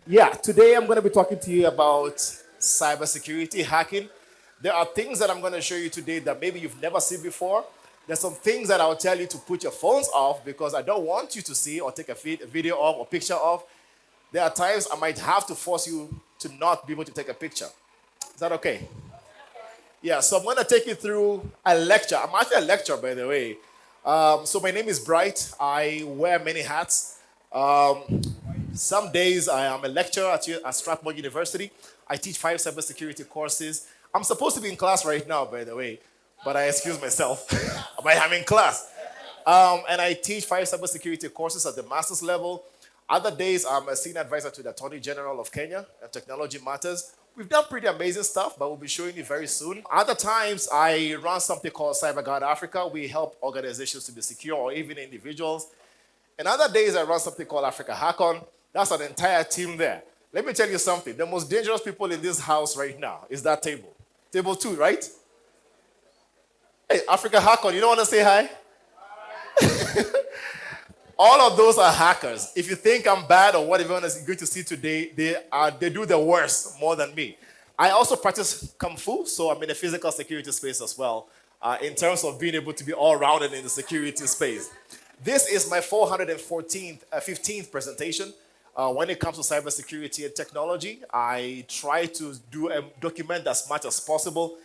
Yeah, today I'm going to be talking to you about cybersecurity hacking. There are things that I'm going to show you today that maybe you've never seen before. There's some things that I'll tell you to put your phones off because I don't want you to see or take a video of or picture of. There are times I might have to force you to not be able to take a picture. Is that okay? Yeah, so I'm going to take you through a lecture. I'm actually a lecturer, by the way. So my name is Bright. I wear many hats. Some days I am a lecturer at Strathmore University. I teach 5 cybersecurity courses. I'm supposed to be in class right now, by the way, but I excuse myself. But I'm in class. And I teach 5 cybersecurity courses at the master's level. Other days, I'm a senior advisor to the Attorney General of Kenya on technology matters. We've done pretty amazing stuff, but we'll be showing you very soon. Other times, I run something called CyberGuard Africa. We help organizations to be secure or even individuals. And other days, I run something called Africa Hack On. That's an entire team there. Let me tell you something. The most dangerous people in this house right now is that table. Table 2, right? Hey, Africa Hack On, you don't want to say hi? All of those are hackers. If you think I'm bad or what everyone is going to see today, they do the worst more than me. I also practice Kung Fu, so I'm in the physical security space as well, in terms of being able to be all-rounded in the security space. This is my 15th presentation. When it comes to cybersecurity and technology, I try to document as much as possible,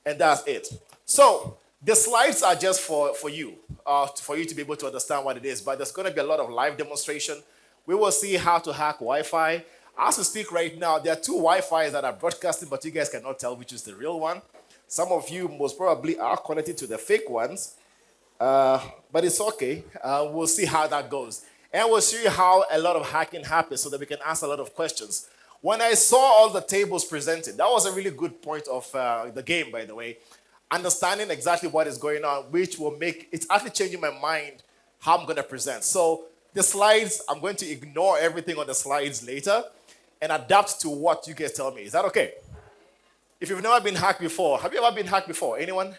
and that's it. So the slides are just for you to be able to understand what it is, but there's going to be a lot of live demonstration. We will see how to hack Wi-Fi. As we speak right now, there are 2 Wi-Fis that are broadcasting, but you guys cannot tell which is the real one. Some of you most probably are connected to the fake ones, but it's okay. We'll see how that goes. And we'll show you how a lot of hacking happens so that we can ask a lot of questions. When I saw all the tables presented, that was a really good point of the game, by the way. Understanding exactly what is going on, which will make, it's actually changing my mind how I'm going to present. So the slides, I'm going to ignore everything on the slides later and adapt to what you guys tell me. Is that okay? If you've never been hacked before, have you ever been hacked before? Anyone?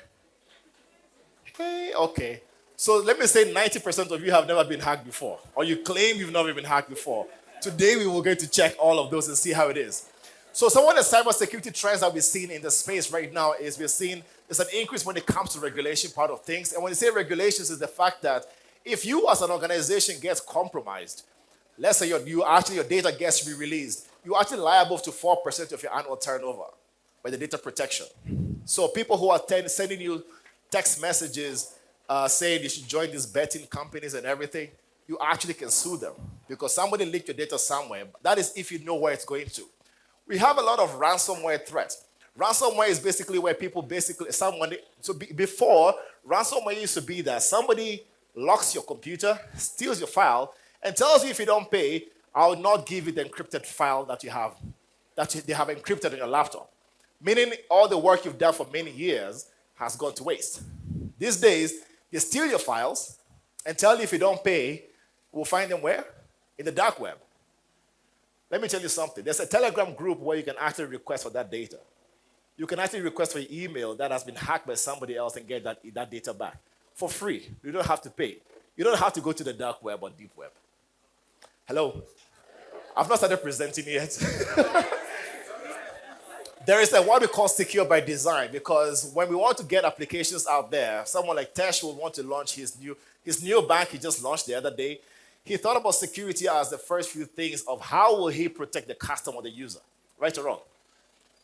Hey, okay. So let me say 90% of you have never been hacked before, or you claim you've never been hacked before. Today we will get to check all of those and see how it is. So some of the cybersecurity trends that we're seeing in the space right now is we're seeing there's an increase when it comes to regulation part of things. And when you say regulations, is the fact that if you as an organization gets compromised, let's say your data gets to be released, you're actually liable to 4% of your annual turnover by the data protection. So people who are sending you text messages saying you should join these betting companies and everything, you actually can sue them because somebody leaked your data somewhere. That is if you know where it's going to. We have a lot of ransomware threats. Ransomware is basically where people before, ransomware used to be that somebody locks your computer, steals your file, and tells you if you don't pay, I will not give you the encrypted file that you have, they have encrypted on your laptop. Meaning all the work you've done for many years has gone to waste. These days, they steal your files and tell you if you don't pay, we'll find them where? In the dark web. Let me tell you something. There's a Telegram group where you can actually request for that data. You can actually request for your email that has been hacked by somebody else and get that data back for free. You don't have to pay. You don't have to go to the dark web or deep web. Hello? I've not started presenting yet. There is what we call secure by design, because when we want to get applications out there, someone like Tesh will want to launch his new bank he just launched the other day. He thought about security as the first few things of how will he protect the customer, the user, right or wrong.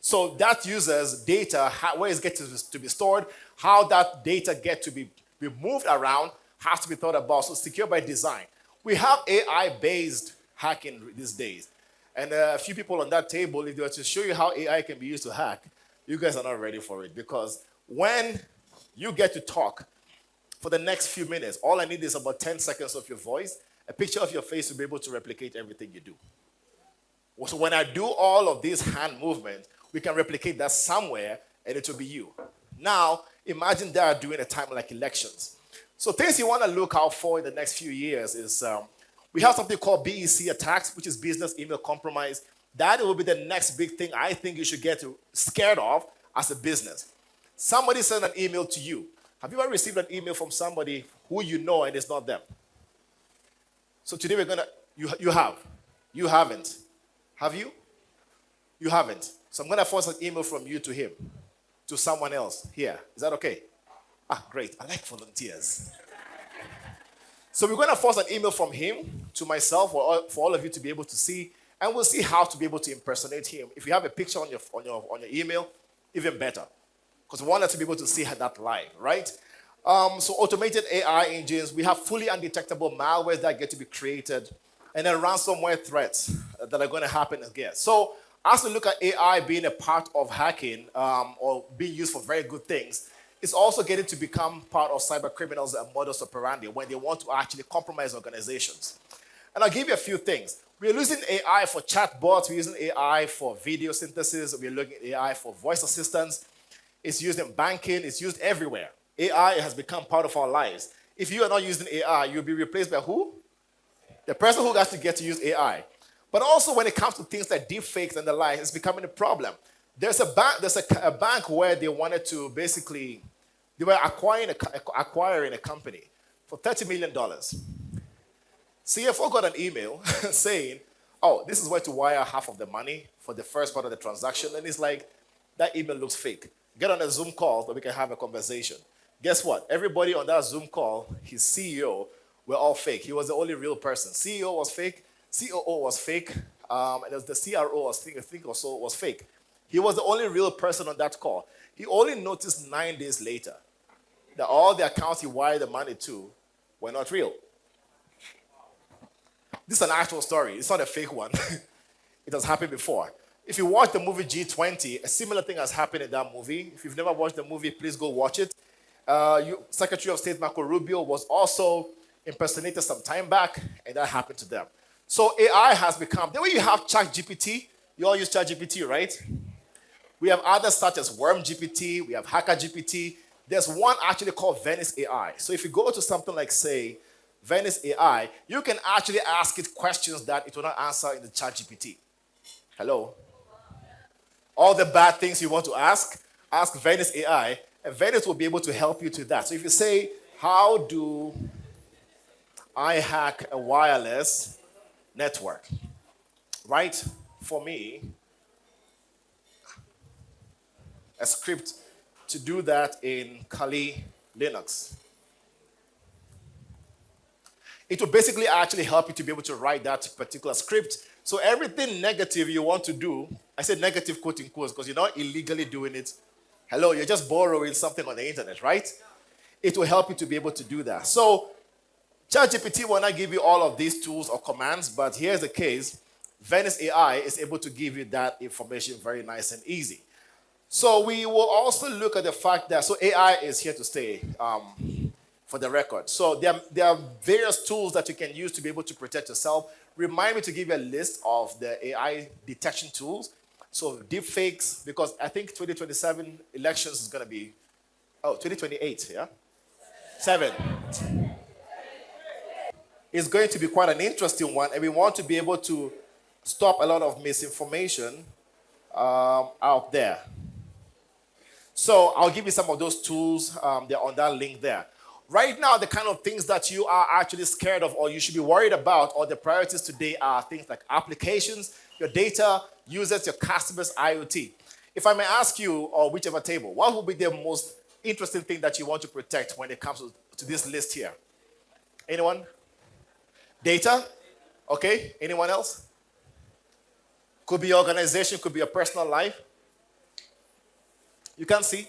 So that user's data, where it gets to be stored, how that data get to be moved around has to be thought about. So secure by design. We have AI-based hacking these days. And a few people on that table, if they were to show you how AI can be used to hack, you guys are not ready for it. Because when you get to talk for the next few minutes, all I need is about 10 seconds of your voice, a picture of your face to be able to replicate everything you do. So when I do all of these hand movements, we can replicate that somewhere, and it will be you. Now, imagine that during a time like elections. So things you want to look out for in the next few years is we have something called BEC attacks, which is business email compromise. That will be the next big thing I think you should get scared of as a business. Somebody sent an email to you. Have you ever received an email from somebody who you know and it's not them? So today we're going to, you have. You haven't. Have you? You haven't. So I'm going to force an email from you to him, to someone else here. Is that okay? Ah, great. I like volunteers. So we're going to force an email from him to myself for all of you to be able to see, and we'll see how to be able to impersonate him. If you have a picture on your email, even better, because we want us to be able to see that live, right? So automated AI engines, we have fully undetectable malwares that get to be created, and then ransomware threats that are going to happen again. So as we look at AI being a part of hacking or being used for very good things, it's also getting to become part of cyber criminals and modus operandi when they want to actually compromise organizations. And I'll give you a few things. We're using AI for chatbots. We're using AI for video synthesis. We're looking at AI for voice assistants. It's used in banking. It's used everywhere. AI has become part of our lives. If you are not using AI, you'll be replaced by who? The person who has to get to use AI. But also when it comes to things like deepfakes and the like, it's becoming a problem. There's a bank where they wanted to basically, they were acquiring a company for $30 million. CFO got an email saying, oh, this is where to wire half of the money for the first part of the transaction. And it's like, that email looks fake. Get on a Zoom call so we can have a conversation. Guess what? Everybody on that Zoom call, his CEO, were all fake. He was the only real person. CEO was fake. COO was fake. And the CRO, I think also, was fake. He was the only real person on that call. He only noticed 9 days later that all the accounts he wired the money to were not real. This is an actual story. It's not a fake one. It has happened before. If you watch the movie G20, a similar thing has happened in that movie. If you've never watched the movie, please go watch it. Secretary of State Marco Rubio was also impersonated some time back, and that happened to them. So AI has become, the way you have ChatGPT, you all use ChatGPT, right? We have others such as WormGPT, we have HackerGPT. There's one actually called Venice AI. So if you go to something like, say, Venice AI, you can actually ask it questions that it will not answer in the ChatGPT. Hello? All the bad things you want to ask Venice AI, and Venice will be able to help you to that. So if you say, how do I hack a wireless network? Write for me a script to do that in Kali Linux. It will basically actually help you to be able to write that particular script. So everything negative you want to do, I said negative quote in quotes because you're not illegally doing it. Hello, you're just borrowing something on the internet, right? It will help you to be able to do that. So ChatGPT will not give you all of these tools or commands, but here's the case. Venice AI is able to give you that information very nice and easy. So we will also look at the fact that, so AI is here to stay, for the record. So there are various tools that you can use to be able to protect yourself. Remind me to give you a list of the AI detection tools. So deepfakes, because I think 2027 elections is going to be, 2028, yeah? 7. It's going to be quite an interesting one, and we want to be able to stop a lot of misinformation out there. So I'll give you some of those tools. They're on that link there. Right now, the kind of things that you are actually scared of or you should be worried about, or the priorities today are things like applications, your data, users, your customers, IoT. If I may ask you, or whichever table, what would be the most interesting thing that you want to protect when it comes to this list here? Anyone? Data? Okay. Anyone else? Could be your organization, could be your personal life. You can't see?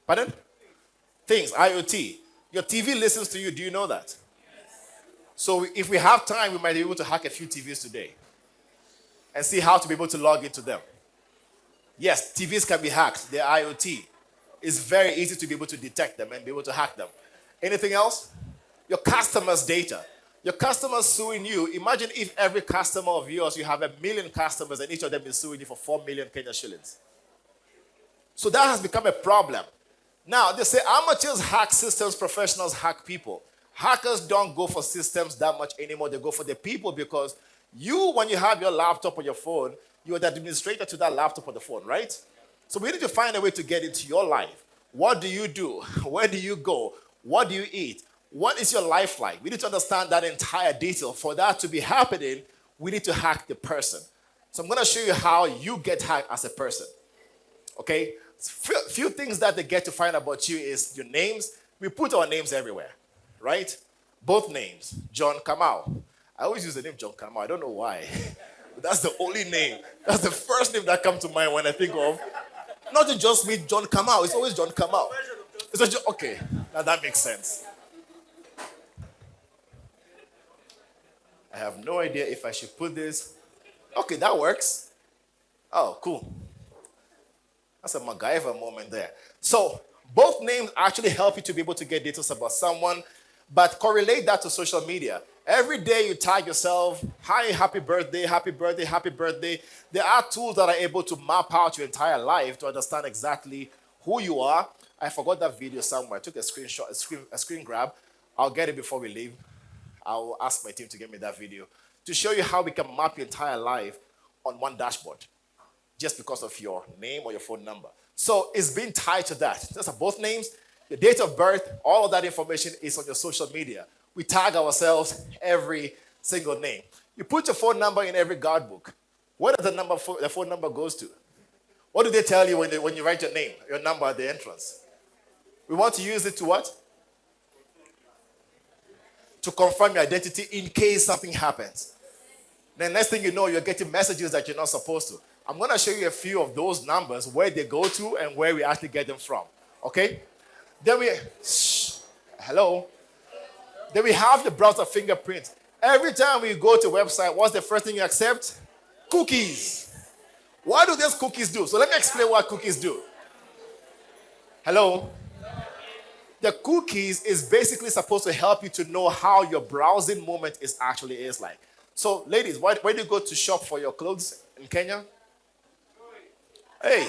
Pardon? Things, IoT. Your TV listens to you. Do you know that? Yes. So if we have time, we might be able to hack a few TVs today and see how to be able to log into them. Yes, TVs can be hacked. They're IoT. It's very easy to be able to detect them and be able to hack them. Anything else? Your customers' data. Your customers suing you. Imagine if every customer of yours, you have 1 million customers and each of them is suing you for 4 million Kenya shillings. So that has become a problem. Now, they say amateurs hack systems, professionals hack people. Hackers don't go for systems that much anymore. They go for the people because you, when you have your laptop or your phone, you're the administrator to that laptop or the phone, right? So we need to find a way to get into your life. What do you do? Where do you go? What do you eat? What is your life like? We need to understand that entire detail. For that to be happening, we need to hack the person. So I'm going to show you how you get hacked as a person. Okay? Few things that they get to find about you is your names. We put our names everywhere, right? Both names. John Kamau. I always use the name John Kamau. I don't know why. But that's the only name. That's the first name that comes to mind when I think of, not to just meet John Kamau. It's always John Kamau. Okay, now that makes sense. I have no idea if I should put this. Okay, that works. Oh, cool. That's a MacGyver moment there. So both names actually help you to be able to get details about someone, but correlate that to social media. Every day you tag yourself, hi, happy birthday, happy birthday, happy birthday. There are tools that are able to map out your entire life to understand exactly who you are. I forgot that video somewhere. I took a screenshot, a screen grab. I'll get it before we leave. I'll ask my team to get me that video to show you how we can map your entire life on one dashboard just because of your name or your phone number. So it's been tied to that. Those are both names, your date of birth, all of that information is on your social media. We tag ourselves every single name. You put your phone number in every guard book. Where does the phone number goes to? What do they tell you when you write your name, your number at the entrance? We want to use it to what? To confirm your identity in case something happens. The next thing you know, you're getting messages that you're not supposed to. I'm going to show you a few of those numbers, where they go to and where we actually get them from. Okay? Then hello? Then we have the browser fingerprint. Every time we go to a website, what's the first thing you accept? Cookies. What do those cookies do? So let me explain what cookies do. Hello? The cookies is basically supposed to help you to know how your browsing moment is like. So, ladies, where do you go to shop for your clothes in Kenya? Hey.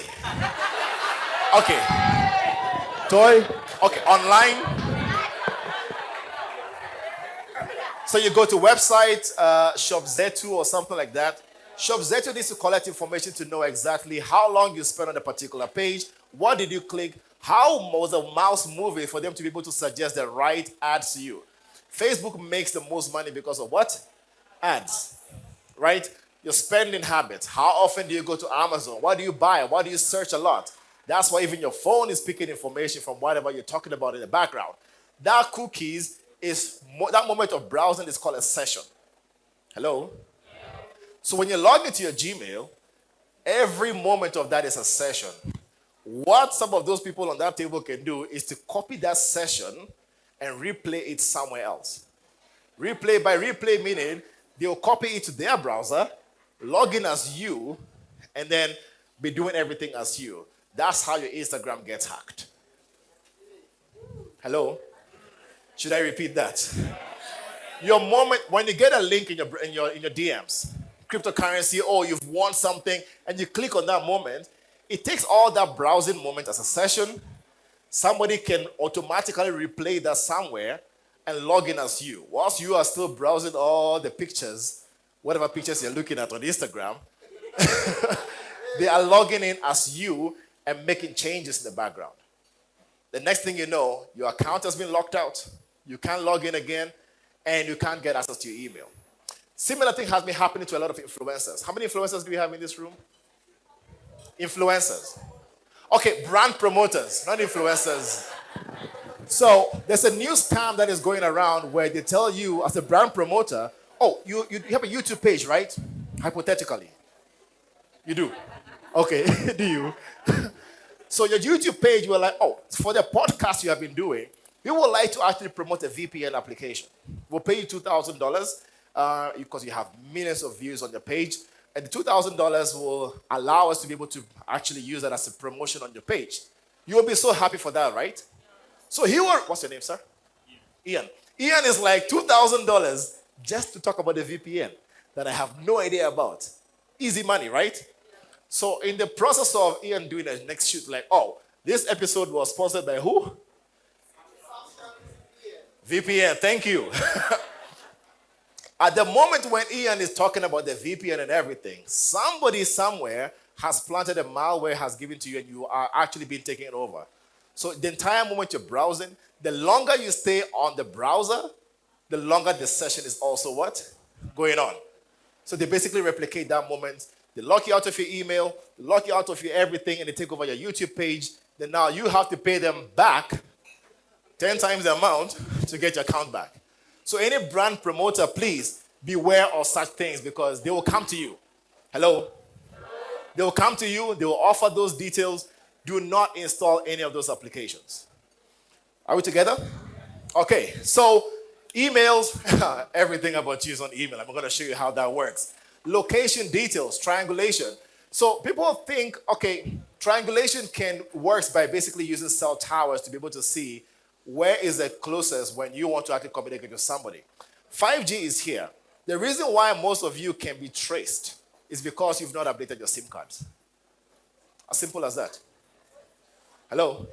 Okay. Toy. Okay, online. So you go to website, Shop Z2 or something like that. Shop Z2 needs to collect information to know exactly how long you spent on a particular page, what did you click, how was the mouse moving for them to be able to suggest the right ads to you. Facebook makes the most money because of what? Ads, right? Your spending habits. How often do you go to Amazon? What do you buy? What do you search a lot? That's why even your phone is picking information from whatever you're talking about in the background. That cookies is, that moment of browsing is called a session. Hello? So when you log into your Gmail, every moment of that is a session. What some of those people on that table can do is to copy that session and replay it somewhere else. Replay by replay meaning they'll copy it to their browser, log in as you, and then be doing everything as you. That's how your Instagram gets hacked. Hello? Should I repeat that? Your moment, when you get a link in your DMs, cryptocurrency, or you've won something, and you click on that moment, it takes all that browsing moment as a session. Somebody can automatically replay that somewhere and log in as you. Whilst you are still browsing all the pictures, whatever pictures you're looking at on Instagram, they are logging in as you and making changes in the background. The next thing you know, your account has been locked out. You can't log in again, and you can't get access to your email. Similar thing has been happening to a lot of influencers. How many influencers do we have in this room? Influencers. Okay, brand promoters, not influencers. So there's a new scam that is going around where they tell you as a brand promoter, oh, you have a YouTube page, right? Hypothetically. You do. Okay, do you? So your YouTube page, we're like, oh, for the podcast you have been doing, we would like to actually promote a VPN application. We'll pay you $2,000 because you have millions of views on your page. And the $2,000 will allow us to be able to actually use that as a promotion on your page. You will be so happy for that, right? So what's your name, sir? Ian. Ian is like $2,000 just to talk about the VPN that I have no idea about. Easy money, right? So in the process of Ian doing the next shoot, like, oh, this episode was sponsored by who? VPN, thank you. At the moment when Ian is talking about the VPN and everything, somebody somewhere has planted a malware, has given to you, and you are actually being taken over. So the entire moment you're browsing, the longer you stay on the browser, the longer the session is also what? Going on. So they basically replicate that moment. They lock you out of your email, they lock you out of your everything, and they take over your YouTube page. Then now you have to pay them back 10 times the amount to get your account back. So any brand promoter, please beware of such things because they will come to you. Hello? They will come to you, they will offer those details. Do not install any of those applications. Are we together? Okay, so emails, everything about you is on email. I'm going to show you how that works. Location details, triangulation. So people think, okay, triangulation works by basically using cell towers to be able to see where is the closest when you want to actually communicate with somebody. 5G is here. The reason why most of you can be traced is because you've not updated your SIM cards. As simple as that. Hello?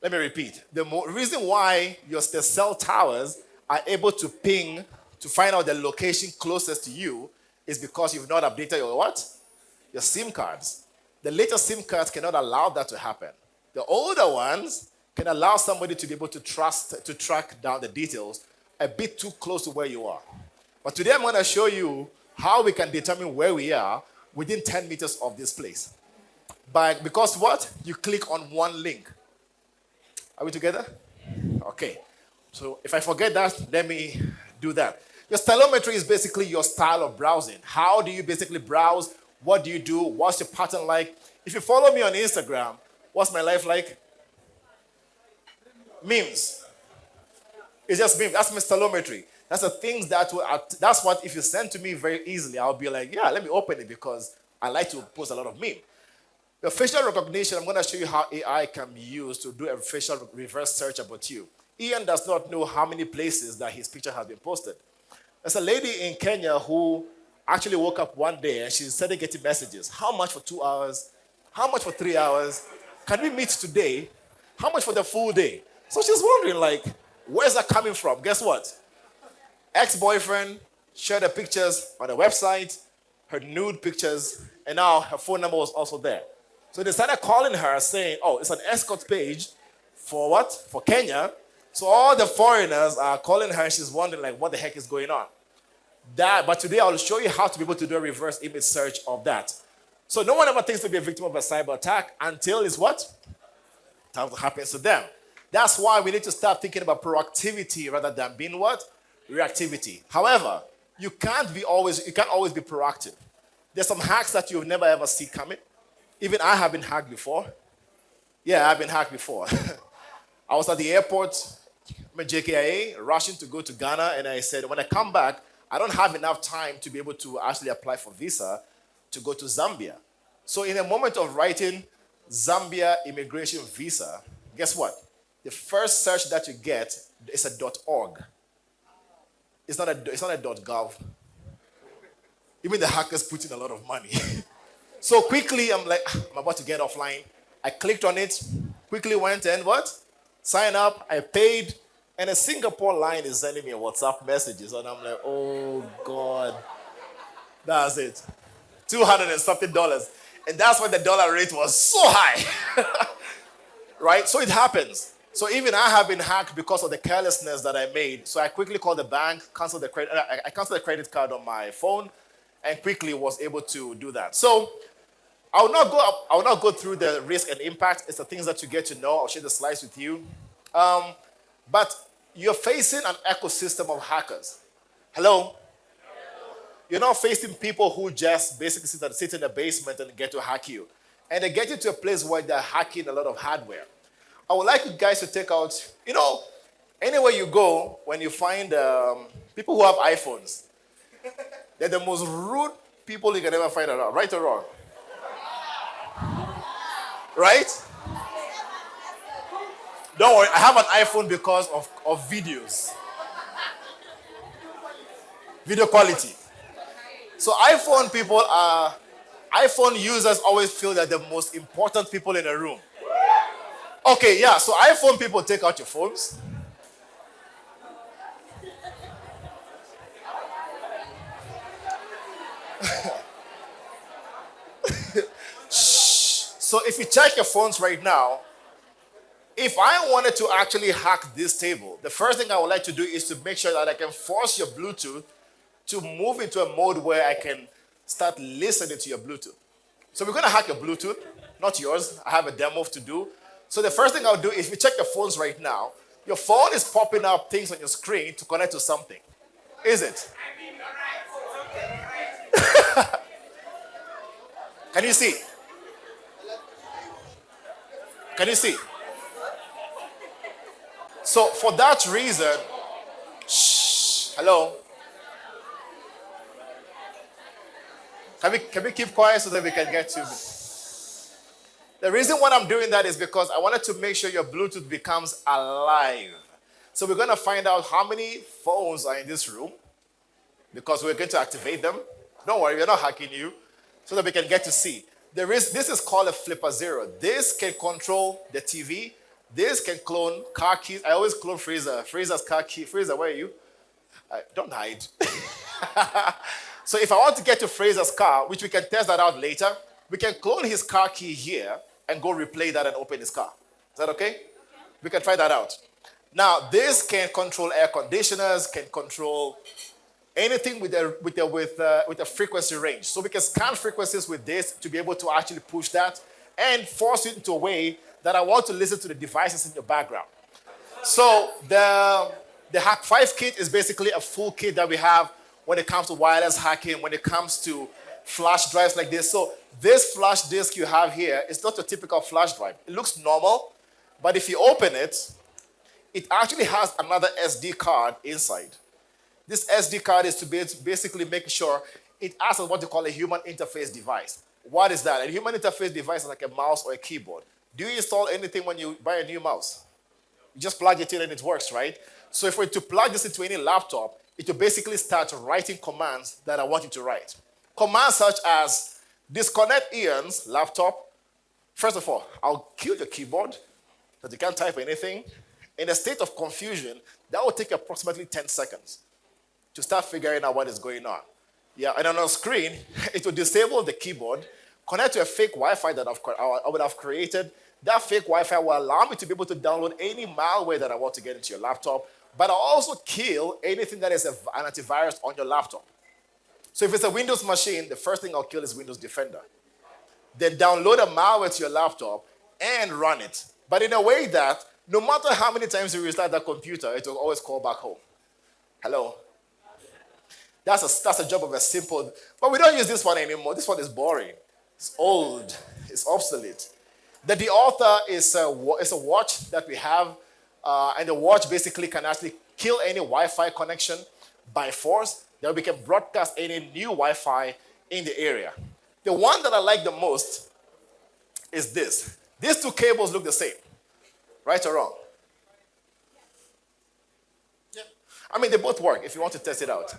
Let me repeat. The reason why the cell towers are able to ping to find out the location closest to you is because you've not updated your what? Your SIM cards. The later SIM cards cannot allow that to happen. The older ones can allow somebody to be able to track down the details a bit too close to where you are. But today I'm going to show you how we can determine where we are within 10 meters of this place. Because what? You click on one link. Are we together? Okay. So if I forget that, let me do that. Your stylometry is basically your style of browsing. How do you basically browse? What do you do? What's your pattern like? If you follow me on Instagram, what's my life like? Memes. It's just memes. That's my stylometry. That's the things that's what if you send to me very easily, I'll be like, yeah, let me open it because I like to post a lot of meme. The facial recognition, I'm going to show you how AI can be used to do a facial reverse search about you. Ian does not know how many places that his picture has been posted. There's a lady in Kenya who actually woke up one day and she started getting messages. How much for 2 hours? How much for 3 hours? Can we meet today? How much for the full day? So she's wondering, like, where's that coming from? Guess what? Ex-boyfriend shared the pictures on the website, her nude pictures, and now her phone number was also there. So they started calling her saying, oh, it's an escort page for what? For Kenya. So all the foreigners are calling her and she's wondering like what the heck is going on. But today I'll show you how to be able to do a reverse image search of that. So no one ever thinks to be a victim of a cyber attack until it's what? That happens to them. That's why we need to start thinking about proactivity rather than being what? Reactivity. However, you can't always be proactive. There's some hacks that you'll never ever see coming. Even I have been hacked before. Yeah, I've been hacked before. I was at the airport, I'm in JKIA, rushing to go to Ghana, and I said, when I come back, I don't have enough time to be able to actually apply for visa to go to Zambia. So in a moment of writing Zambia immigration visa, guess what? The first search that you get is a .org. It's not a .gov. Even the hackers put in a lot of money. So quickly, I'm like, I'm about to get offline. I clicked on it, quickly went and what? Sign up, I paid, and a Singapore line is sending me WhatsApp messages. And I'm like, oh God, that's it. $200 and something. And that's when the dollar rate was so high. Right? So it happens. So even I have been hacked because of the carelessness that I made. So I quickly called the bank, canceled the credit card on my phone, and quickly was able to do that. So I will not go through the risk and impact. It's the things that you get to know. I'll share the slides with you. But you're facing an ecosystem of hackers. Hello? You're not facing people who just basically sit in the basement and get to hack you. And they get you to a place where they're hacking a lot of hardware. I would like you guys to take out, anywhere you go, when you find people who have iPhones, they're the most rude people you can ever find around, right or wrong? Right? Don't worry, I have an iPhone because of videos. Video quality. So iPhone users always feel that they're the most important people in a room. Okay, yeah, so iPhone people, take out your phones. So if you check your phones right now, if I wanted to actually hack this table, the first thing I would like to do is to make sure that I can force your Bluetooth to move into a mode where I can start listening to your Bluetooth. So we're going to hack your Bluetooth, not yours. I have a demo to do. So the first thing I'll do is, if you check your phones right now, your phone is popping up things on your screen to connect to something. Is it? Can you see? Can you see? So for that reason, hello? Can we keep quiet so that we can get to it? The reason why I'm doing that is because I wanted to make sure your Bluetooth becomes alive. So we're going to find out how many phones are in this room, because we're going to activate them. Don't worry, we're not hacking you, so that we can get to see. This is called a flipper zero. This can control the TV. This can clone car keys. I always clone Fraser. Fraser's car key. Fraser, where are you? Don't hide. So if I want to get to Fraser's car, which we can test that out later, we can clone his car key here and go replay that and open his car. Is that okay? We can try that out. Now, this can control air conditioners, can control anything with a frequency range. So we can scan frequencies with this to be able to actually push that and force it into a way that I want to listen to the devices in your background. So the Hack 5 kit is basically a full kit that we have when it comes to wireless hacking, when it comes to flash drives like this. So this flash disk you have here is not a typical flash drive. It looks normal, but if you open it, it actually has another SD card inside. This SD card is to basically make sure it acts as what they call a human interface device. What is that? A human interface device is like a mouse or a keyboard. Do you install anything when you buy a new mouse? You just plug it in and it works, right? So if we're to plug this into any laptop, it will basically start writing commands that I want you to write. Commands such as disconnect Ian's laptop. First of all, I'll kill your keyboard that you can't type anything. In a state of confusion, that will take approximately 10 seconds to start figuring out what is going on. Yeah, and on our screen, it will disable the keyboard, connect to a fake Wi-Fi that I would have created. That fake Wi-Fi will allow me to be able to download any malware that I want to get into your laptop, but I'll also kill anything that is an antivirus on your laptop. So if it's a Windows machine, the first thing I'll kill is Windows Defender. Then download a malware to your laptop and run it. But in a way that no matter how many times you restart that computer, it will always call back home. Hello? That's a job of a simple, but we don't use this one anymore. This one is boring. It's old. It's obsolete. The author is a watch that we have, and the watch basically can actually kill any Wi-Fi connection by force. Then we can broadcast any new Wi-Fi in the area. The one that I like the most is this. These two cables look the same. Right or wrong? Yeah. I mean, they both work if you want to test it out.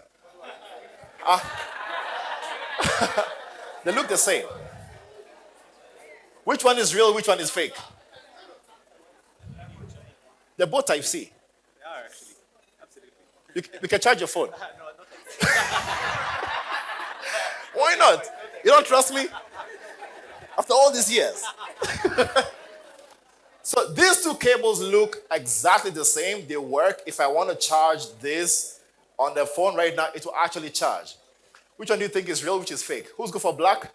They look the same. Which one is real, which one is fake? They're both Type C. They are actually. Absolutely. You can charge your phone. No, not Why not? You don't trust me? After all these years. So these two cables look exactly the same. They work. If I want to charge this on the phone right now, it will actually charge. Which one do you think is real, which is fake? Who's good for black?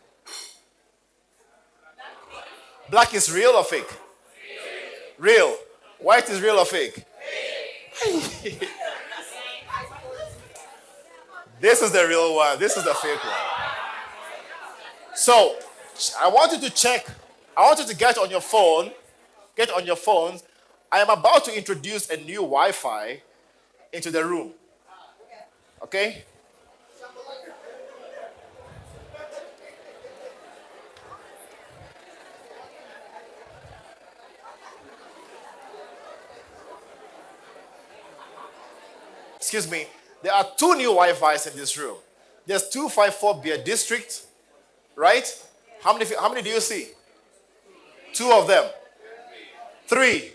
Black is real or fake? Real. White is real or fake? This is the real one. This is the fake one. So I want you to check. I want you to get on your phone. Get on your phones. I am about to introduce a new Wi-Fi into the room. Okay? Excuse me. There are two new Wi-Fis in this room. There's 254 Beer District, right? How many do you see? Two of them. Three.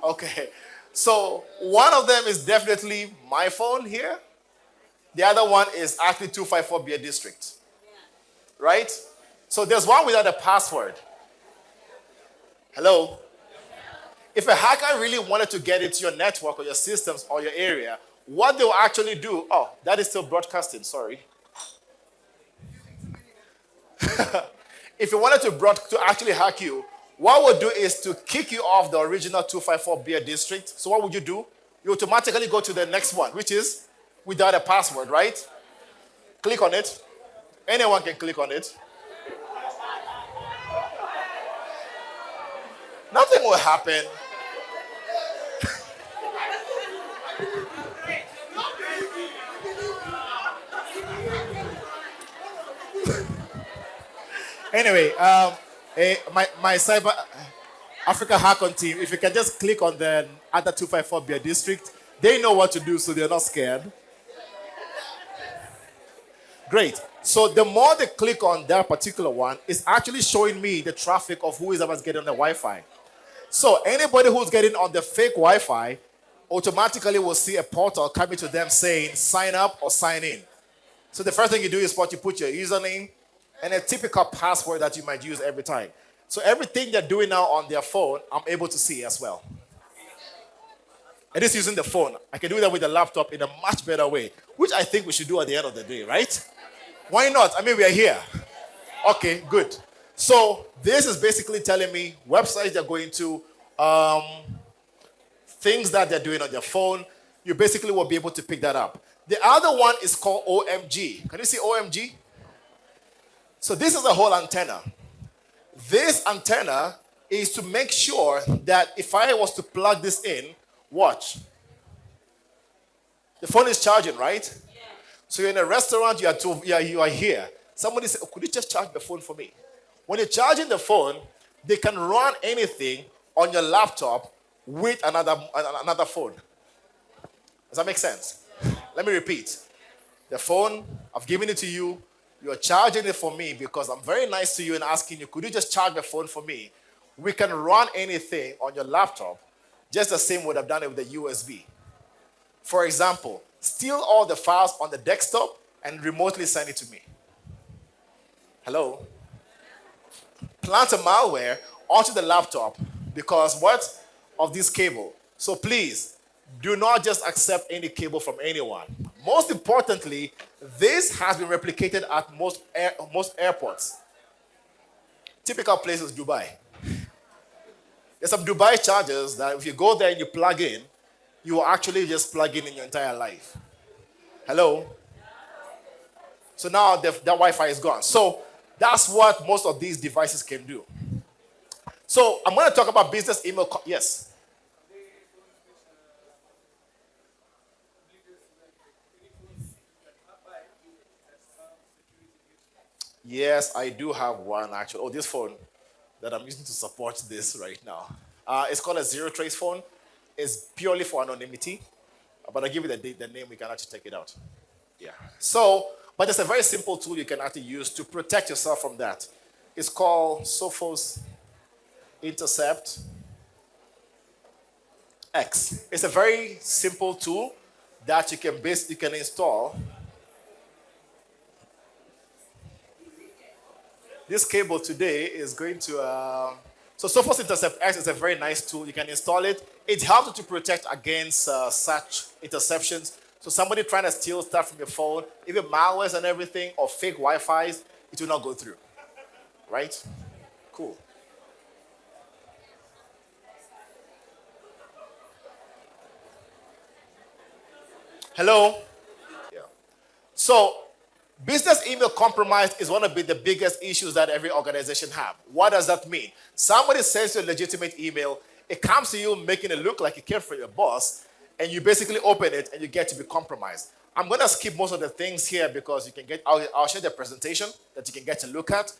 Okay. So one of them is definitely my phone here. The other one is actually 254 Beer District. Right? So there's one without a password. Hello? If a hacker really wanted to get into your network or your systems or your area, what they'll actually do, oh, that is still broadcasting, sorry. If you wanted to actually hack you, what we'll do is to kick you off the original 254 beer district. So what would you do? You automatically go to the next one, which is without a password, right? Click on it. Anyone can click on it. Nothing will happen. Anyway, my cyber Africa Hack-On team, if you can just click on the other 254 beer district, they know what to do, so they're not scared. Great. So the more they click on that particular one, it's actually showing me the traffic of who is ever getting on the Wi-Fi. So anybody who's getting on the fake Wi-Fi automatically will see a portal coming to them saying sign up or sign in. So the first thing you do is you put your username and a typical password that you might use every time. So everything they're doing now on their phone, I'm able to see as well. And this using the phone. I can do that with the laptop in a much better way, which I think we should do at the end of the day, right? Why not? I mean, we are here. Okay, good. So this is basically telling me websites they're going to, things that they're doing on their phone. You basically will be able to pick that up. The other one is called OMG. Can you see OMG? So this is a whole antenna. This antenna is to make sure that if I was to plug this in, watch. The phone is charging, right? Yeah. So you're in a restaurant, you are here. Somebody said, oh, could you just charge the phone for me? When you're charging the phone, they can run anything on your laptop with another phone. Does that make sense? Let me repeat. The phone, I've given it to you. You're charging it for me because I'm very nice to you and asking you, could you just charge the phone for me? We can run anything on your laptop just the same would have done it with the USB. For example, steal all the files on the desktop and remotely send it to me. Hello? Plant a malware onto the laptop because what? Of this cable. So please, do not just accept any cable from anyone. Most importantly, this has been replicated at most airports. Typical place is Dubai. There's some Dubai chargers that if you go there and you plug in, you will actually just plug in your entire life. Hello? So now that Wi-Fi is gone. So that's what most of these devices can do. So I'm going to talk about business email. Yes. Yes, I do have one actually. Oh, this phone that I'm using to support this right now. It's called a zero trace phone. It's purely for anonymity. But I'll give you the name, we can actually take it out. Yeah. So, but it's a very simple tool you can actually use to protect yourself from that. It's called Sophos Intercept X. It's a very simple tool that you can install. This cable today is going to... So Sophos Intercept X is a very nice tool. You can install it. It helps you to protect against such interceptions. So somebody trying to steal stuff from your phone, even malwares and everything, or fake Wi-Fi's, it will not go through. Right? Cool. Hello? Yeah. So, business email compromise is one of the biggest issues that every organization have. What does that mean? Somebody sends you a legitimate email, it comes to you making it look like it came from your boss, and you basically open it and you get to be compromised. I'm going to skip most of the things here because you can I'll share the presentation that you can get to look at.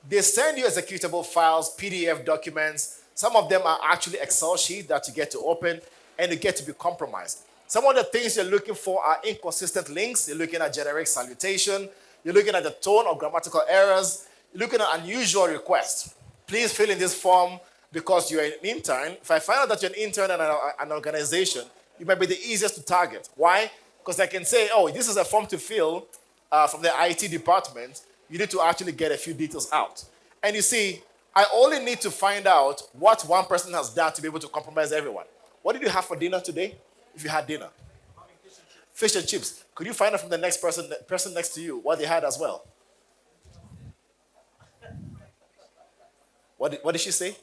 They send you executable files, PDF documents. Some of them are actually Excel sheets that you get to open and you get to be compromised. Some of the things you're looking for are inconsistent links. You're looking at generic salutation. You're looking at the tone or grammatical errors. You're looking at unusual requests. Please fill in this form because you're an intern. If I find out that you're an intern in an organization, you might be the easiest to target. Why? Because I can say, oh, this is a form to fill from the IT department. You need to actually get a few details out. And you see, I only need to find out what one person has done to be able to compromise everyone. What did you have for dinner today? If you had dinner. Fish and chips. Could you find out from the next person next to you what they had as well? What did she say?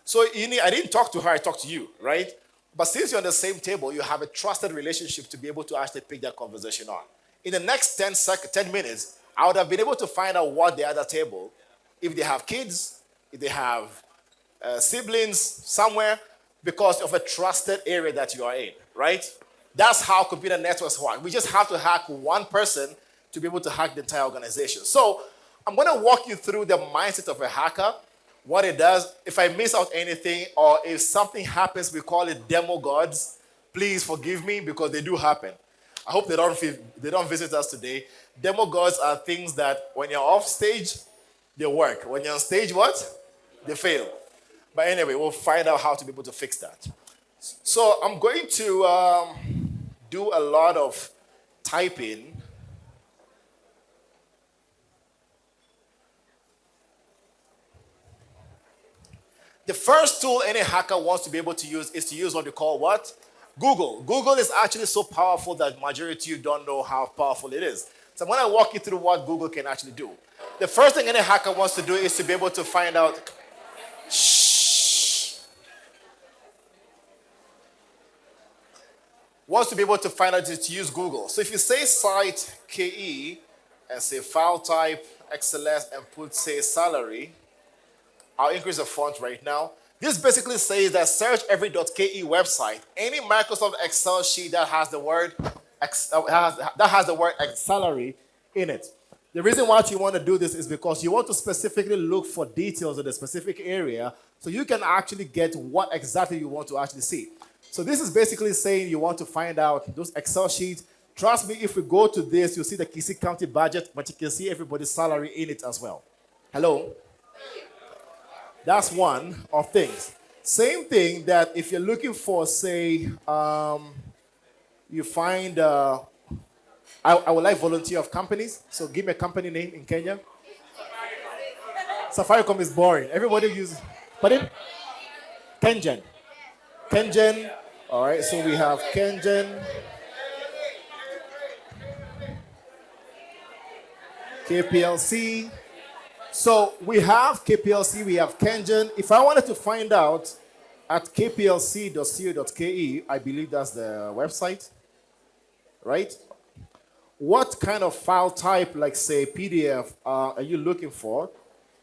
So I didn't talk to her, I talked to you, right? But since you're on the same table, you have a trusted relationship to be able to actually pick that conversation on. In the next 10 minutes, I would have been able to find out what the other table, if they have kids, if they have siblings somewhere, because of a trusted area that you are in, right? That's how computer networks work. We just have to hack one person to be able to hack the entire organization. So I'm going to walk you through the mindset of a hacker, what it does. If I miss out anything or if something happens, we call it demo gods. Please forgive me because they do happen. I hope they don't visit us today. Demo gods are things that when you're off stage, they work. When you're on stage, what? They fail. But anyway, we'll find out how to be able to fix that. So I'm going to do a lot of typing. The first tool any hacker wants to be able to use is to use what we call what? Google. Google is actually so powerful that majority of you don't know how powerful it is. So I'm going to walk you through what Google can actually do. The first thing any hacker wants to do is to be able to find out. Wants to be able to find out to use Google. So if you say site KE and say file type XLS and put say salary, I'll increase the font right now. This basically says that search every .ke website, any Microsoft Excel sheet that has the word salary in it. The reason why you want to do this is because you want to specifically look for details in the specific area so you can actually get what exactly you want to actually see. So this is basically saying you want to find out those Excel sheets. Trust me, if we go to this, you'll see the Kisii County budget, but you can see everybody's salary in it as well. Hello? That's one of things. Same thing that if you're looking for, say, you find, I would like volunteer of companies. So give me a company name in Kenya. Safaricom is boring. Everybody uses, pardon? Kengen. Kengen. All right, so we have Kengen. KPLC. So we have KPLC, we have Kengen. If I wanted to find out at kplc.co.ke, I believe that's the website, right? What kind of file type, like say PDF, are you looking for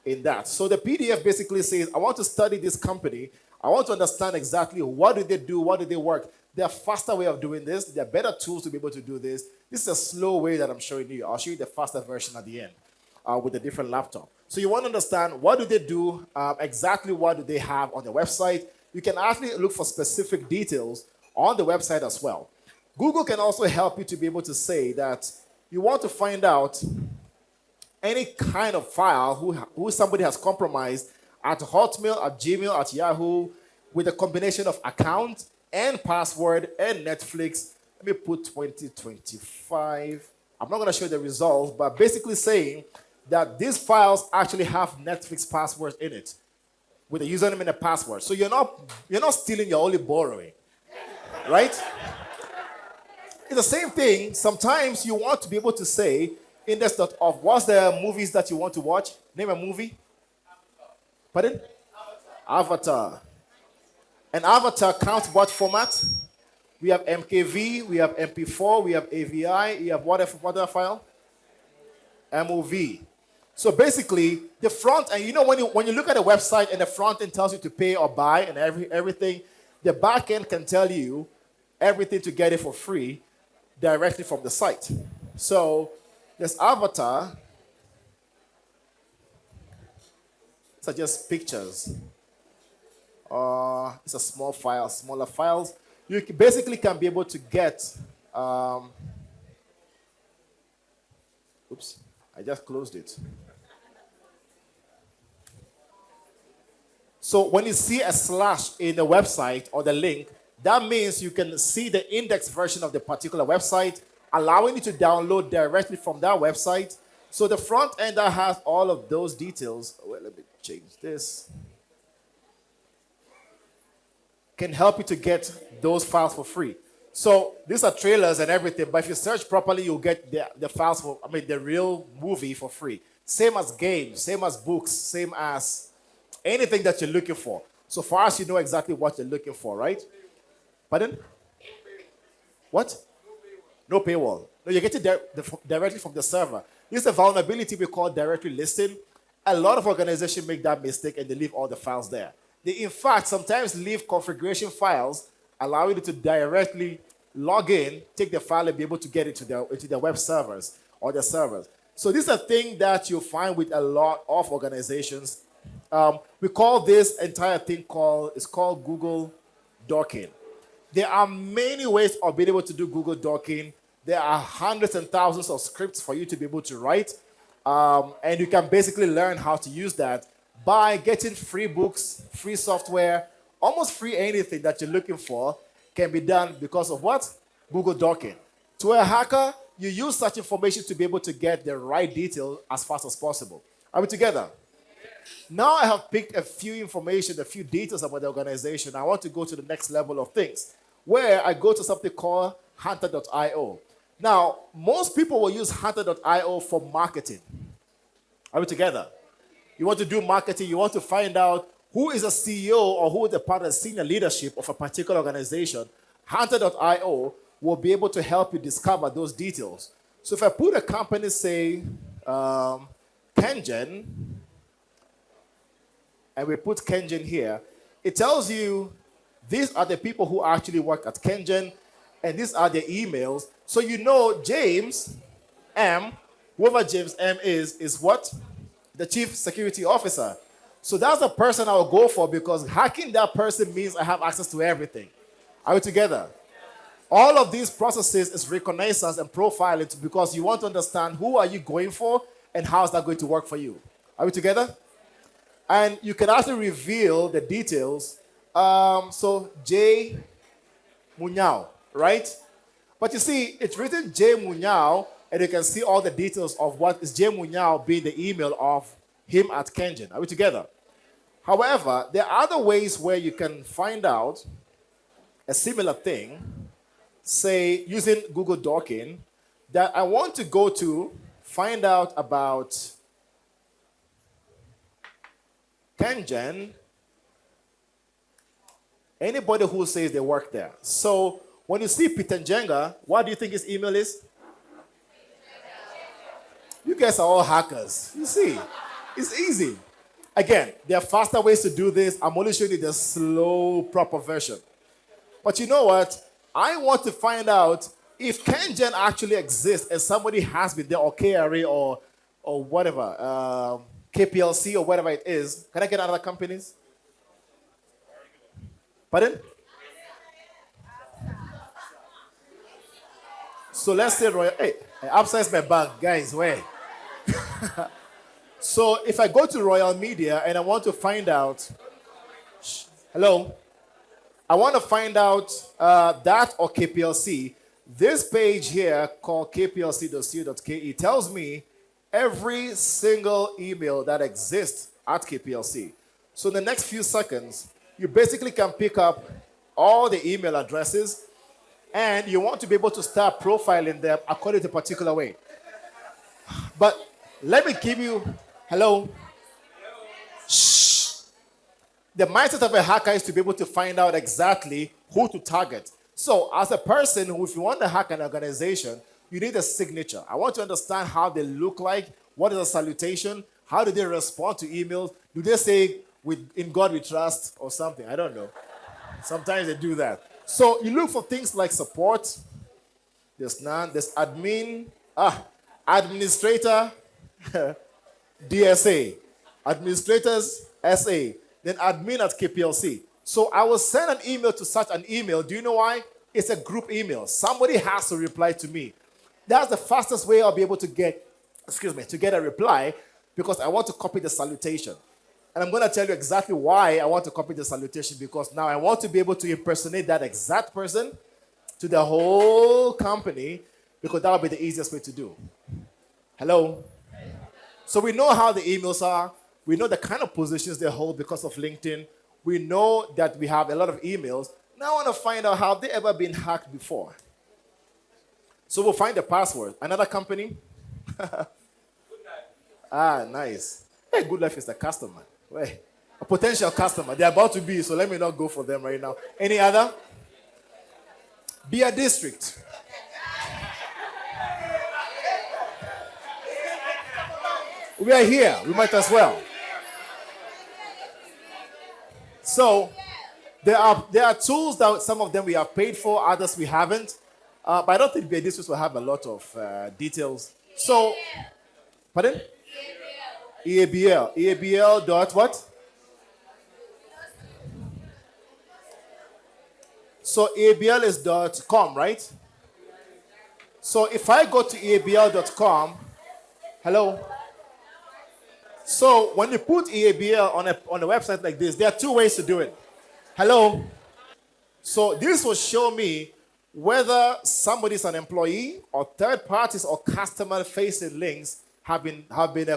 in that? So the PDF basically says, I want to study this company. I want to understand exactly what do they do, what do they work. There are faster way of doing this. There are better tools to be able to do this. This is a slow way that I'm showing you. I'll show you the faster version at the end with a different laptop. So you want to understand what do they do, exactly what do they have on the website. You can actually look for specific details on the website as well. Google can also help you to be able to say that you want to find out any kind of file who somebody has compromised at Hotmail, at Gmail, at Yahoo, with a combination of account and password and Netflix. Let me put 2025. I'm not going to show the results, but basically saying that these files actually have Netflix passwords in it with a username and a password. So you're not stealing, you're only borrowing, right? It's the same thing. Sometimes you want to be able to say index.of, what's the movies that you want to watch? Name a movie. Pardon? Avatar. And Avatar counts what format? We have MKV, we have MP4, we have AVI, we have what other file? MOV. So basically, the front end, when you look at a website and the front end tells you to pay or buy and everything, the back end can tell you everything to get it for free directly from the site. So there's Avatar. These are just pictures. It's a small file, smaller files. You basically can be able to get, oops, I just closed it. So when you see a slash in the website or the link, that means you can see the index version of the particular website, allowing you to download directly from that website. So the front end that has all of those details, well, let me change this, can help you to get those files for free. So these are trailers and everything, but if you search properly, you'll get the files for, the real movie for free. Same as games, same as books, same as anything that you're looking for. So for us, you know exactly what you're looking for, right? Pardon? What? No paywall. No, you get it directly from the server. This is a vulnerability we call directory listing. A lot of organizations make that mistake and they leave all the files there. They, in fact, sometimes leave configuration files, allowing you to directly log in, take the file, and be able to get it into their web servers or their servers. So this is a thing that you'll find with a lot of organizations. We call this entire thing called Google docking. There are many ways of being able to do Google docking. There are hundreds and thousands of scripts for you to be able to write. And you can basically learn how to use that by getting free books, free software, almost free anything that you're looking for can be done because of what? Google docking. To a hacker, you use such information to be able to get the right detail as fast as possible. Are we together? Now I have picked a few information, a few details about the organization. I want to go to the next level of things, where I go to something called hunter.io. Now, most people will use hunter.io for marketing. Are we together? You want to do marketing, you want to find out who is a CEO or who is a part of the senior leadership of a particular organization. Hunter.io will be able to help you discover those details. So if I put a company, say, Kengen, and we put Kengen here, it tells you these are the people who actually work at Kengen, and these are their emails. So you know James M, whoever James M is what? The chief security officer. So that's the person I will go for because hacking that person means I have access to everything. Are we together? All of these processes is reconnaissance and profiling because you want to understand who are you going for and how is that going to work for you. Are we together? And you can actually reveal the details. So J Munyao, right? But you see, it's written J Munyao, and you can see all the details of what is J Munyao being the email of him at Kengen. Are we together? However, there are other ways where you can find out a similar thing, say using Google Docking, that I want to go to find out about Kengen, anybody who says they work there. So when you see Peter Njenga, what do you think his email is? You guys are all hackers. You see, it's easy. Again, there are faster ways to do this. I'm only showing you the slow, proper version. But you know what? I want to find out if Kengen actually exists and somebody has been there, or KRA or whatever, KPLC or whatever it is. Can I get other companies? Pardon? So let's say Royal. Hey, upsize my bank, guys. Where? So if I go to Royal Media and I want to find out, hello, I want to find out that or KPLC. This page here called kplc.co.ke tells me every single email that exists at KPLC. So in the next few seconds, you basically can pick up all the email addresses and you want to be able to start profiling them according to a particular way. But let me give you, hello? Shh. The mindset of a hacker is to be able to find out exactly who to target. So as a person who, if you want to hack an organization, you need a signature. I want to understand how they look like, what is a salutation, how do they respond to emails, do they say, in God we trust, or something, I don't know. Sometimes they do that. So you look for things like support, there's none, there's admin, administrator, DSA, administrators, SA, then admin at KPLC. So I will send an email to such an email. Do you know why? It's a group email. Somebody has to reply to me. That's the fastest way I'll be able to get a reply because I want to copy the salutation. And I'm going to tell you exactly why I want to copy the salutation because now I want to be able to impersonate that exact person to the whole company because that will be the easiest way to do. Hello? So we know how the emails are. We know the kind of positions they hold because of LinkedIn. We know that we have a lot of emails. Now I want to find out, have they ever been hacked before? So we'll find the password. Another company? Ah, nice. Hey, Good Life is the customer. Wait, a potential customer. They're about to be, so let me not go for them right now. Any other? Be a district. We are here. We might as well. So there are tools that some of them we have paid for, others we haven't. But I don't think Be a district will have a lot of details. So, pardon? EABL. EABL dot what? So EABL is .com, right? So if I go to EABL.com, hello? So when you put EABL on a website like this, there are two ways to do it. Hello? So this will show me whether somebody is an employee or third parties or customer-facing links have been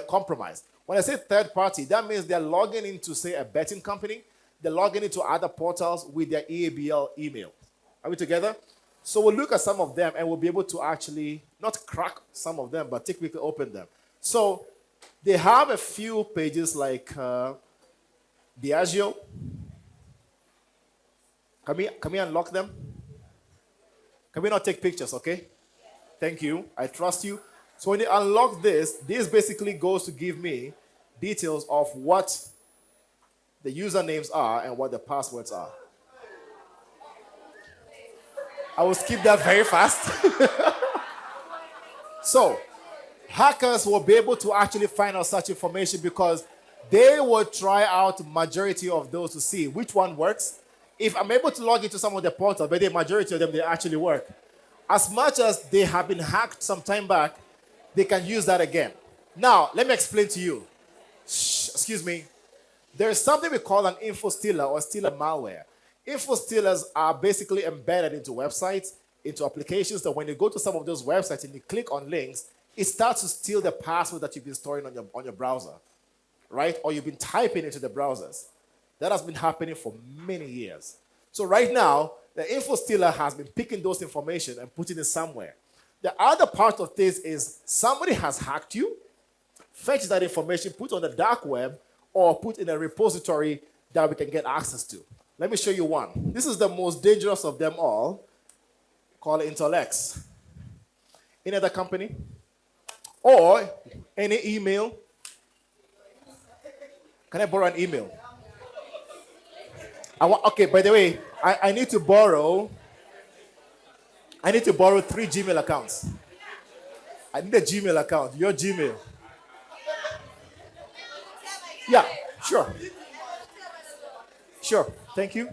compromised. When I say third party, that means they're logging into, say, a betting company. They're logging into other portals with their EABL email. Are we together? So we'll look at some of them and we'll be able to actually not crack some of them, but technically open them. So they have a few pages like Diageo. Can we unlock them? Can we not take pictures, okay? Thank you. I trust you. So when you unlock this basically goes to give me details of what the usernames are and what the passwords are. I will skip that very fast. So, hackers will be able to actually find out such information because they will try out majority of those to see which one works. If I'm able to log into some of the portals, but the majority of them, they actually work. As much as they have been hacked some time back, they can use that again. Now, let me explain to you. Excuse me. There is something we call an info stealer or stealer malware. Info stealers are basically embedded into websites, into applications that when you go to some of those websites and you click on links, it starts to steal the password that you've been storing on your browser, right? Or you've been typing into the browsers. That has been happening for many years. So right now, the info stealer has been picking those information and putting it somewhere. The other part of this is somebody has hacked you, fetched that information, put on the dark web, or put in a repository that we can get access to. Let me show you one. This is the most dangerous of them all, called Intellex. Any other company? Or any email? Can I borrow an email? Okay, by the way, I need to borrow 3 Gmail accounts. I need a Gmail account, your Gmail. Yeah, sure. Sure, thank you.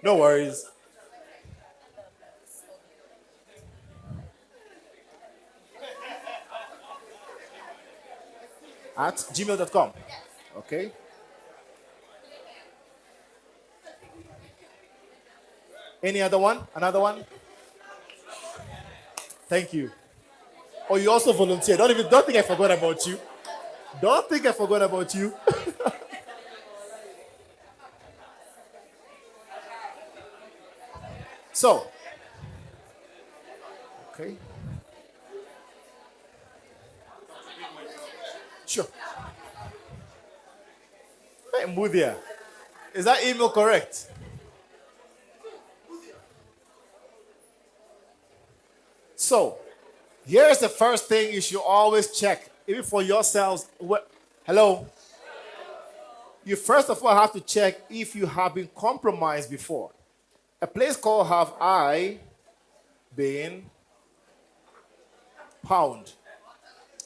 No worries. At gmail.com. Okay. Any other one? Another one? Thank you. Oh, you also volunteer. Don't think I forgot about you. Don't think I forgot about you. So, okay. Sure. Hey, Mudia. Is that email correct? So, here's the first thing you should always check, even for yourselves. Hello? You first of all have to check if you have been compromised before. A place called Have I Been Pound.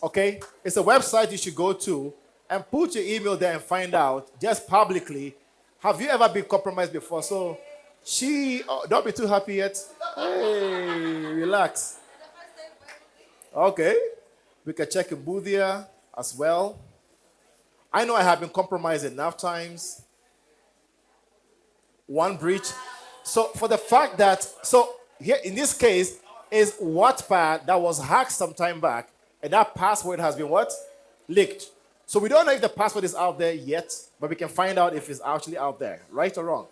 Okay? It's a website you should go to and put your email there and find out, just publicly, have you ever been compromised before? So, don't be too happy yet. Hey, relax. Okay. We can check in Boothia as well. I know I have been compromised enough times. One breach. So for the fact that, so here in this case is Wattpad that was hacked some time back, and that password has been what? Leaked. So we don't know if the password is out there yet, but we can find out if it's actually out there, right or wrong.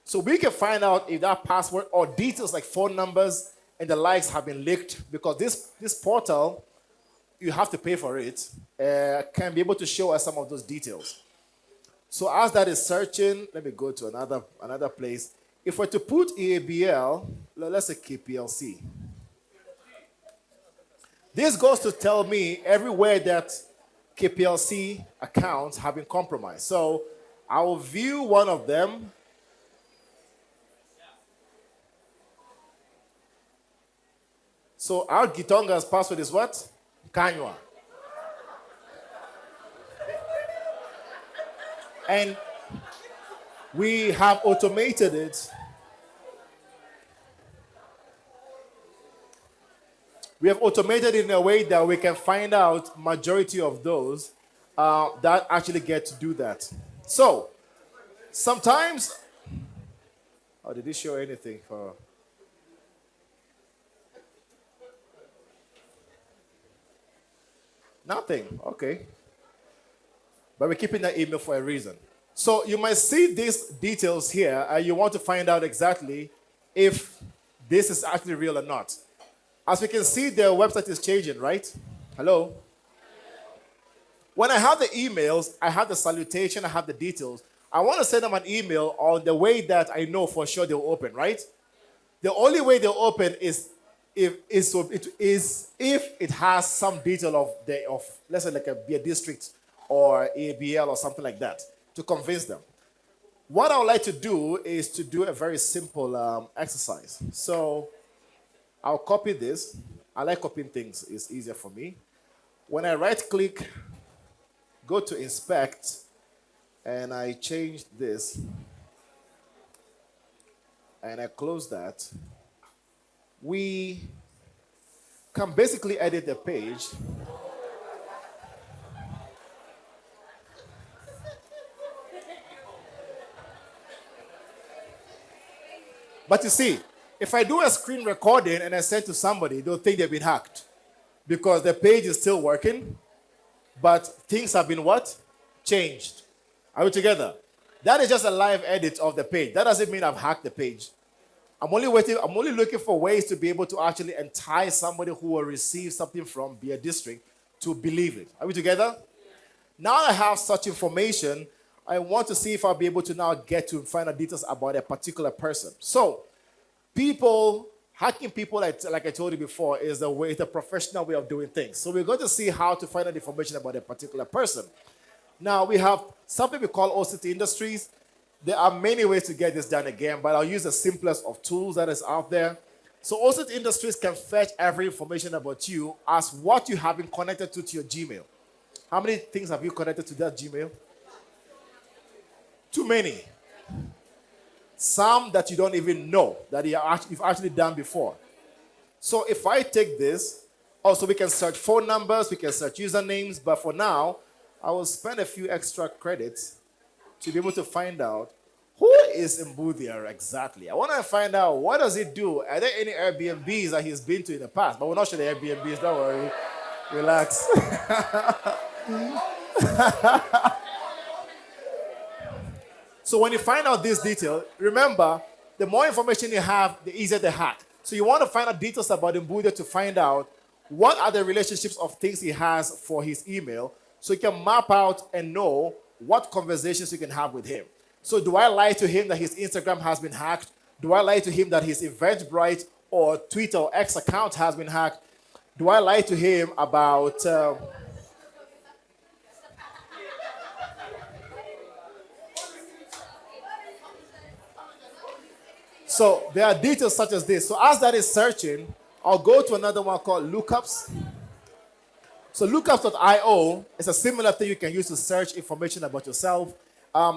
So we can find out if that password or details like phone numbers and the likes have been leaked, because this portal, you have to pay for it, can be able to show us some of those details. So as that is searching, let me go to another place. If we're to put EABL, let's say KPLC. This goes to tell me everywhere that KPLC accounts have been compromised. So I will view one of them. So our Gitonga's password is what? Kanywa. And we have automated it. We have automated it in a way that we can find out majority of those that actually get to do that. So sometimes, oh, did it show anything for? Nothing. Okay. But we're keeping that email for a reason. So you might see these details here, and you want to find out exactly if this is actually real or not. As we can see, the website is changing, right? Hello? When I have the emails, I have the salutation, I have the details. I want to send them an email on the way that I know for sure they'll open, right? The only way they'll open is if it has some detail of let's say like a beer district or ABL or something like that to convince them. What I would like to do is to do a very simple exercise. So I'll copy this. I like copying things. It's easier for me. When I right-click, go to inspect, and I change this, and I close that, we can basically edit the page. But you see, if I do a screen recording and I send to somebody, they'll think they've been hacked because the page is still working, but things have been what? Changed. Are we together? That is just a live edit of the page. That doesn't mean I've hacked the page. I'm only looking for ways to be able to actually entice somebody who will receive something from Beer District to believe it. Are we together? Now I have such information, I want to see if I'll be able to now get to find out details about a particular person. So, hacking people, like I told you before, is the professional way of doing things. So we're going to see how to find out information about a particular person. Now we have something we call OCT Industries. There are many ways to get this done again, but I'll use the simplest of tools that is out there. So OCT Industries can fetch every information about you as what you have been connected to your Gmail. How many things have you connected to that Gmail? Too many. Some that you don't even know that you've actually done before. So if I take this, also we can search phone numbers, we can search usernames, but for now, I will spend a few extra credits to be able to find out who is Mbudia exactly. I want to find out what does it do. Are there any Airbnbs that he's been to in the past? But we're not sure the Airbnbs, don't worry. Relax. So when you find out this detail, remember, the more information you have, the easier the hack. So you want to find out details about Mbudia to find out what are the relationships of things he has for his email, so you can map out and know what conversations you can have with him. So do I lie to him that his Instagram has been hacked? Do I lie to him that his Eventbrite or Twitter or X account has been hacked? Do I lie to him about... So there are details such as this. So as that is searching, I'll go to another one called lookups. So lookups.io is a similar thing you can use to search information about yourself.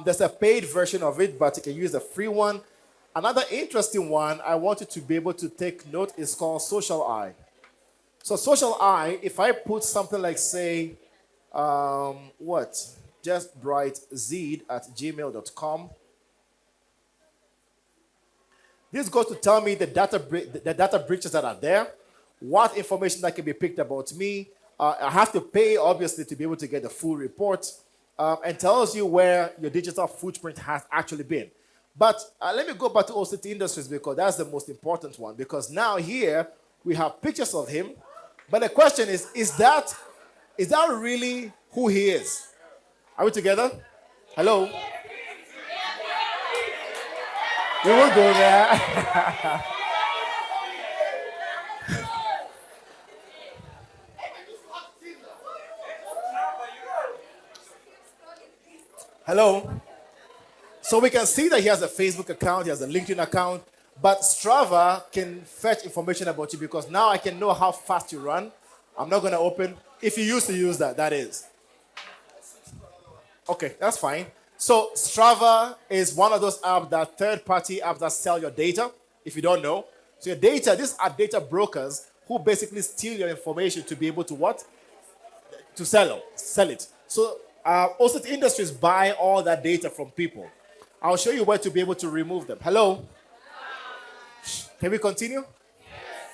There's a paid version of it, but you can use the free one. Another interesting one I want you to be able to take note is called Social Eye. So Social Eye, if I put something like, say, justbrightzed@gmail.com, this goes to tell me the data breaches that are there, what information that can be picked about me, I have to pay, obviously, to be able to get the full report, and tells you where your digital footprint has actually been. But let me go back to OCT Industries because that's the most important one. Because now here we have pictures of him, but the question is that really who he is? Are we together? Hello? We will go there. Hello? So we can see that he has a Facebook account, he has a LinkedIn account, but Strava can fetch information about you because now I can know how fast you run. I'm not going to open. If you used to use that, that is. Okay, that's fine. So Strava is one of those apps that third-party apps that sell your data, if you don't know. So your data, these are data brokers who basically steal your information to be able to what? To sell it. So also the industries buy all that data from people. I'll show you where to be able to remove them. Hello? Can we continue?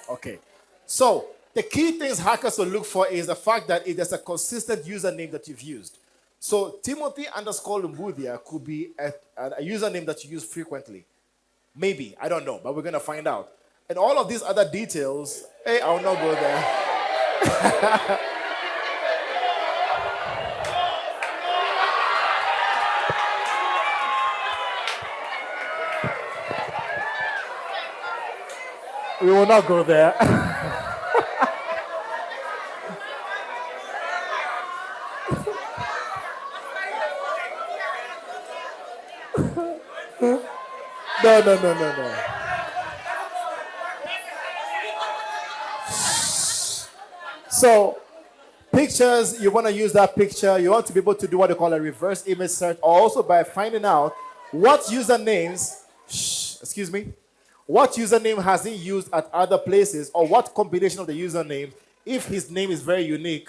Okay. So the key things hackers will look for is the fact that if there's a consistent username that you've used. So Timothy underscore Lumbudia could be a username that you use frequently. Maybe, I don't know, but we're going to find out. And all of these other details, hey, I'll not go there. We will not go there. No. So, pictures, you want to use that picture. You want to be able to do what they call a reverse image search, also by finding out what usernames, what username has he used at other places, or what combination of the username, if his name is very unique,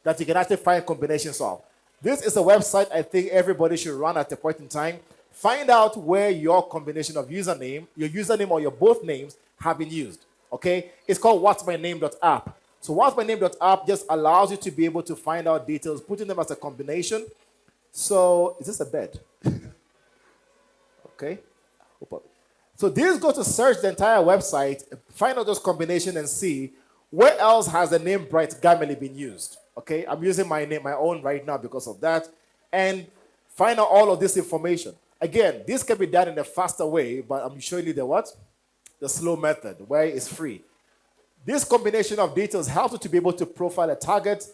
that you can actually find combinations of. This is a website I think everybody should run at a point in time. Find out where your combination of your username or your both names have been used. Okay? It's called what'smyname.app. So what'smyname.app just allows you to be able to find out details, putting them as a combination. So, is this a bed? Okay. So these go to search the entire website, find out those combinations and see where else has the name Bright Gameli been used. Okay, I'm using my name, my own right now because of that, and find out all of this information. Again, this can be done in a faster way, but I'm showing you the what? The slow method, where it's free. This combination of details helps you to be able to profile a target,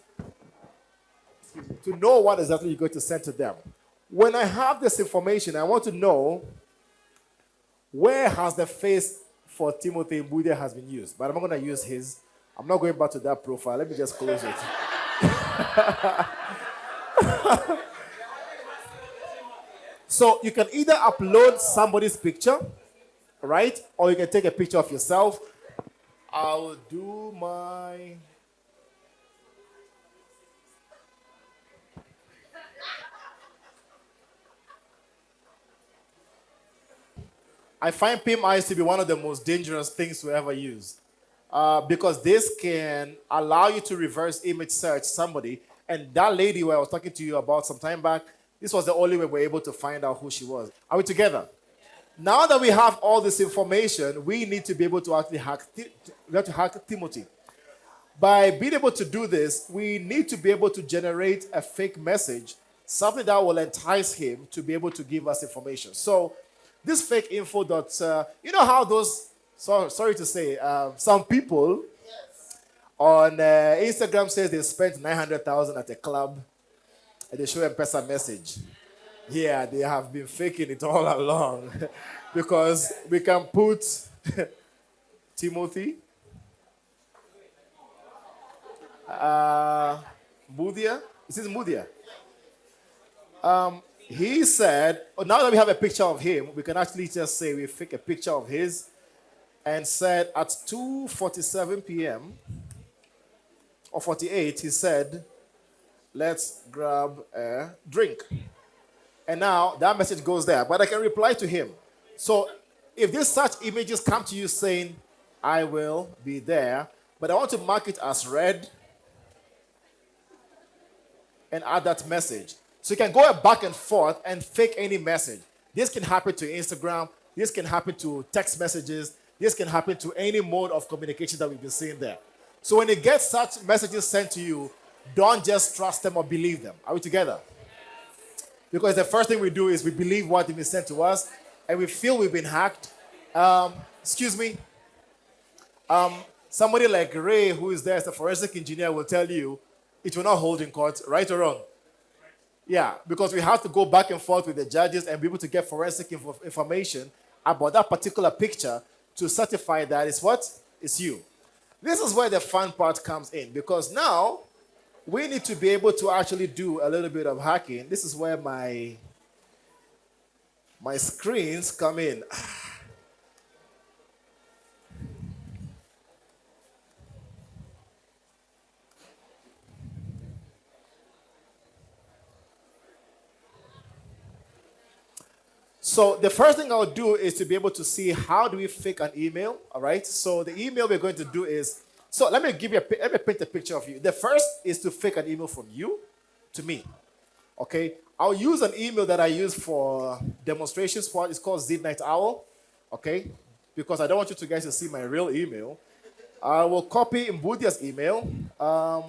to know what exactly you're going to send to them. When I have this information, I want to know where has the face for Timothy Mbudia has been used. But I'm not going to use his. I'm not going back to that profile. Let me just close it. So you can either upload somebody's picture, right? Or you can take a picture of yourself. I'll do my... I find PIM eyes to be one of the most dangerous things to ever use. Because this can allow you to reverse image search somebody. And that lady who I was talking to you about some time back, this was the only way we were able to find out who she was. Are we together? Now that we have all this information, we need to be able to actually hack Timothy. By being able to do this, we need to be able to generate a fake message, something that will entice him to be able to give us information. So this fake info you know how those, sorry to say, some people on Instagram says they spent 900,000 at a club and they show a M-Pesa message. Yeah, they have been faking it all along because we can put Timothy, Mudia. Is this Mudia? He said, now that we have a picture of him, we can actually just say we fake a picture of his and said at 2:47 p.m. or 48, he said, let's grab a drink. And now that message goes there, but I can reply to him. So if these such images come to you saying, I will be there, but I want to mark it as read, and add that message. So you can go back and forth and fake any message. This can happen to Instagram. This can happen to text messages. This can happen to any mode of communication that we've been seeing there. So when you get such messages sent to you, don't just trust them or believe them. Are we together? Because the first thing we do is we believe what has been sent to us, and we feel we've been hacked. Excuse me. Somebody like Ray, who is there as a forensic engineer, will tell you it will not hold in court, right or wrong? Yeah, because we have to go back and forth with the judges and be able to get forensic information about that particular picture to certify that it's what? It's you. This is where the fun part comes in, because now we need to be able to actually do a little bit of hacking. This is where my screens come in. So the first thing I'll do is to be able to see how do we fake an email, all right? So the email we're going to do is, so let me paint a picture of you. The first is to fake an email from you to me, okay? I'll use an email that I use for demonstrations. It's called Night Owl, okay? Because I don't want you to guys to see my real email. I will copy Mbudia's email. I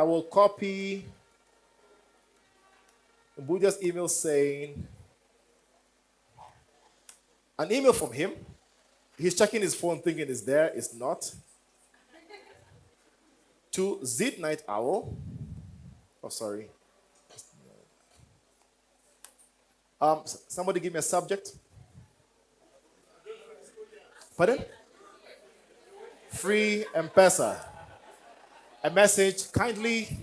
will copy Mbudia's email saying, an email from him. He's checking his phone thinking it's there. It's not. To Night Owl. Oh, sorry. Somebody give me a subject. Pardon? Free M-Pesa. A message, kindly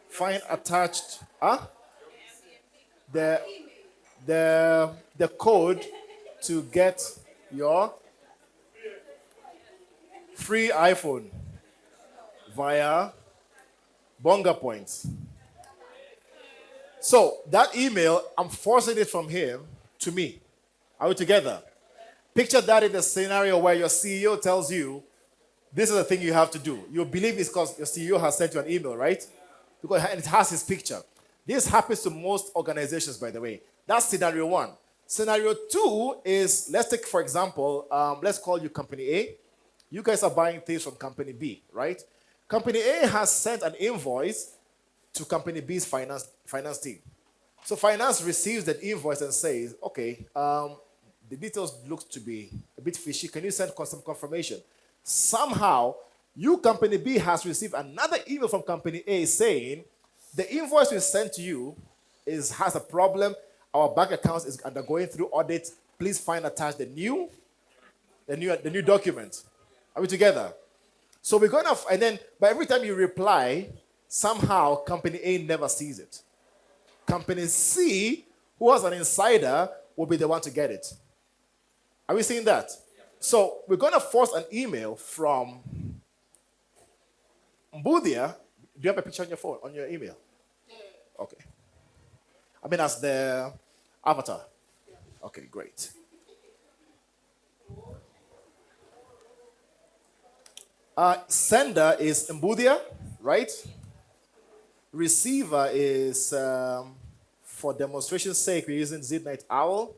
find attached the code to get your free iPhone via Bonga Points. So that email, I'm forcing it from him to me. Are we together? Picture that in a scenario where your CEO tells you, this is the thing you have to do. You believe it's because your CEO has sent you an email, right? Because it has his picture. This happens to most organizations, by the way. That's scenario one. Scenario two is, let's take, for example, let's call you Company A. You guys are buying things from Company B, right? Company A has sent an invoice to Company B's finance team. So finance receives that invoice and says, okay, the details look to be a bit fishy. Can you send some confirmation? Somehow, Company B has received another email from Company A saying, the invoice we sent to you has a problem. Our bank account is undergoing through audit. Please find attached the new document. Are we together? So we're going to, and then, but every time you reply, somehow Company A never sees it. Company C, who has an insider, will be the one to get it. Are we seeing that? So we're going to force an email from Mbudia. Do you have a picture on your phone, on your email? Okay. I mean, as the avatar. Okay, great. Sender is Mbudia, right? Receiver is, for demonstration's sake, we're using Night Owl.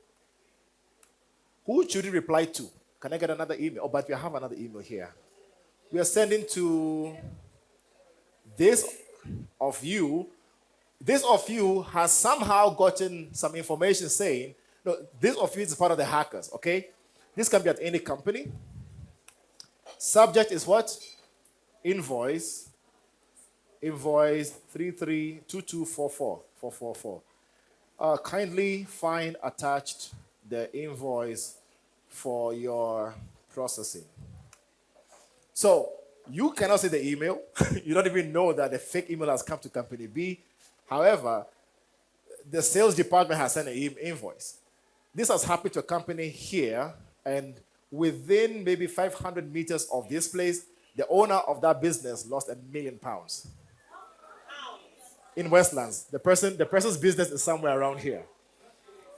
Who should you reply to? Can I get another email? Oh, but we have another email here. We are sending to this of you. This of you has somehow gotten some information saying, no, this of you is part of the hackers, okay? This can be at any company. Subject is what? Invoice 33224444. Kindly find attached the invoice for your processing. So you cannot see the email. You don't even know that the fake email has come to Company B. However, the sales department has sent an invoice. This has happened to a company here, and within maybe 500 meters of this place, the owner of that business lost £1 million. In Westlands. The person's business is somewhere around here.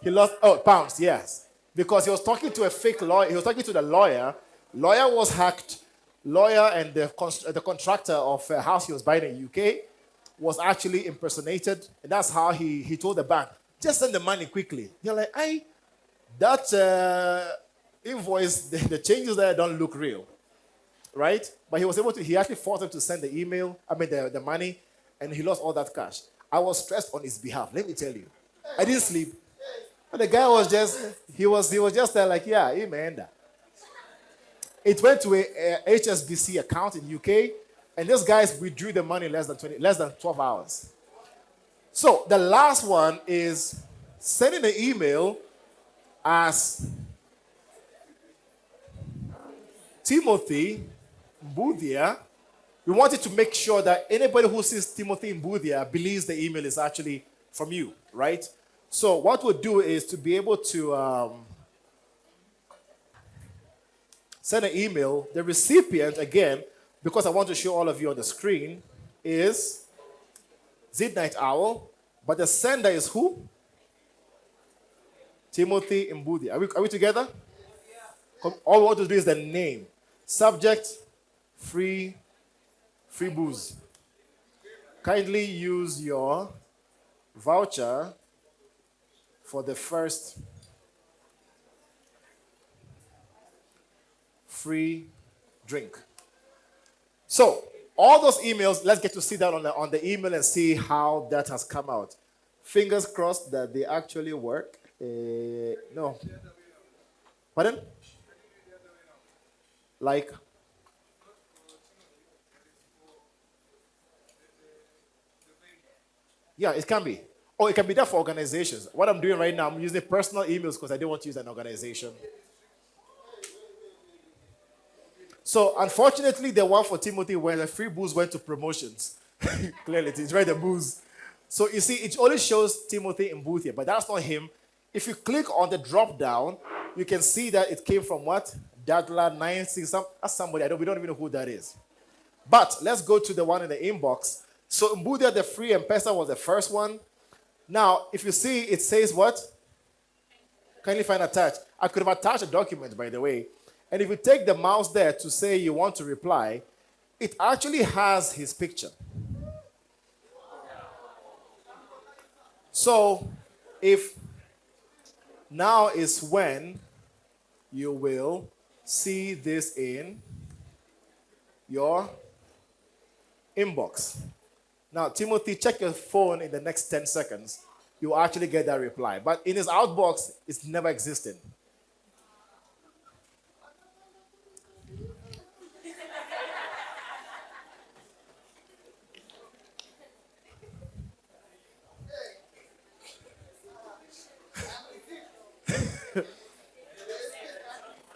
He lost, pounds, yes. Because he was talking to a fake lawyer. He was talking to the lawyer. Lawyer was hacked. Lawyer and the contractor of a house he was buying in UK was actually impersonated. And that's how he told the bank, just send the money quickly. They're like, that invoice, the changes there don't look real, right? But he was able to, he actually forced them to send the email, the money, and he lost all that cash. I was stressed on his behalf, let me tell you. I didn't sleep. And the guy was just, he was just there like, yeah, amen. It went to a HSBC account in UK, and those guys withdrew the money in less than 12 hours. So the last one is sending an email as Timothy Mbudia. We wanted to make sure that anybody who sees Timothy Mbudia believes the email is actually from you, right? So what we'll do is to be able to send an email. The recipient, again, because I want to show all of you on the screen, is Zid Night Owl, but the sender is who? Timothy Mbudi. Are we together? All we want to do is the name. Subject, free booze. Kindly use your voucher for the first free drink. So, all those emails, let's get to see that on the email and see how that has come out. Fingers crossed that they actually work. No. Pardon? Like? Yeah, it can be. Or it can be there for organizations. What I'm doing right now, I'm using personal emails because I didn't want to use an organization. So, unfortunately, the one for Timothy where the free booze went to promotions. Clearly, it's right, the booze. So, you see, it only shows Timothy in booth here, but that's not him. If you click on the drop down, you can see that it came from what? Dadla 96. That's somebody, we don't even know who that is. But let's go to the one in the inbox. So, Mbudia, the free M-Pesa was the first one. Now, if you see, it says what? Kindly find attached. I could have attached a document, by the way. And if you take the mouse there to say you want to reply, it actually has his picture. So, if now is when you will see this in your inbox. Now, Timothy, check your phone in the next 10 seconds. You'll actually get that reply. But in his outbox, it's never existed.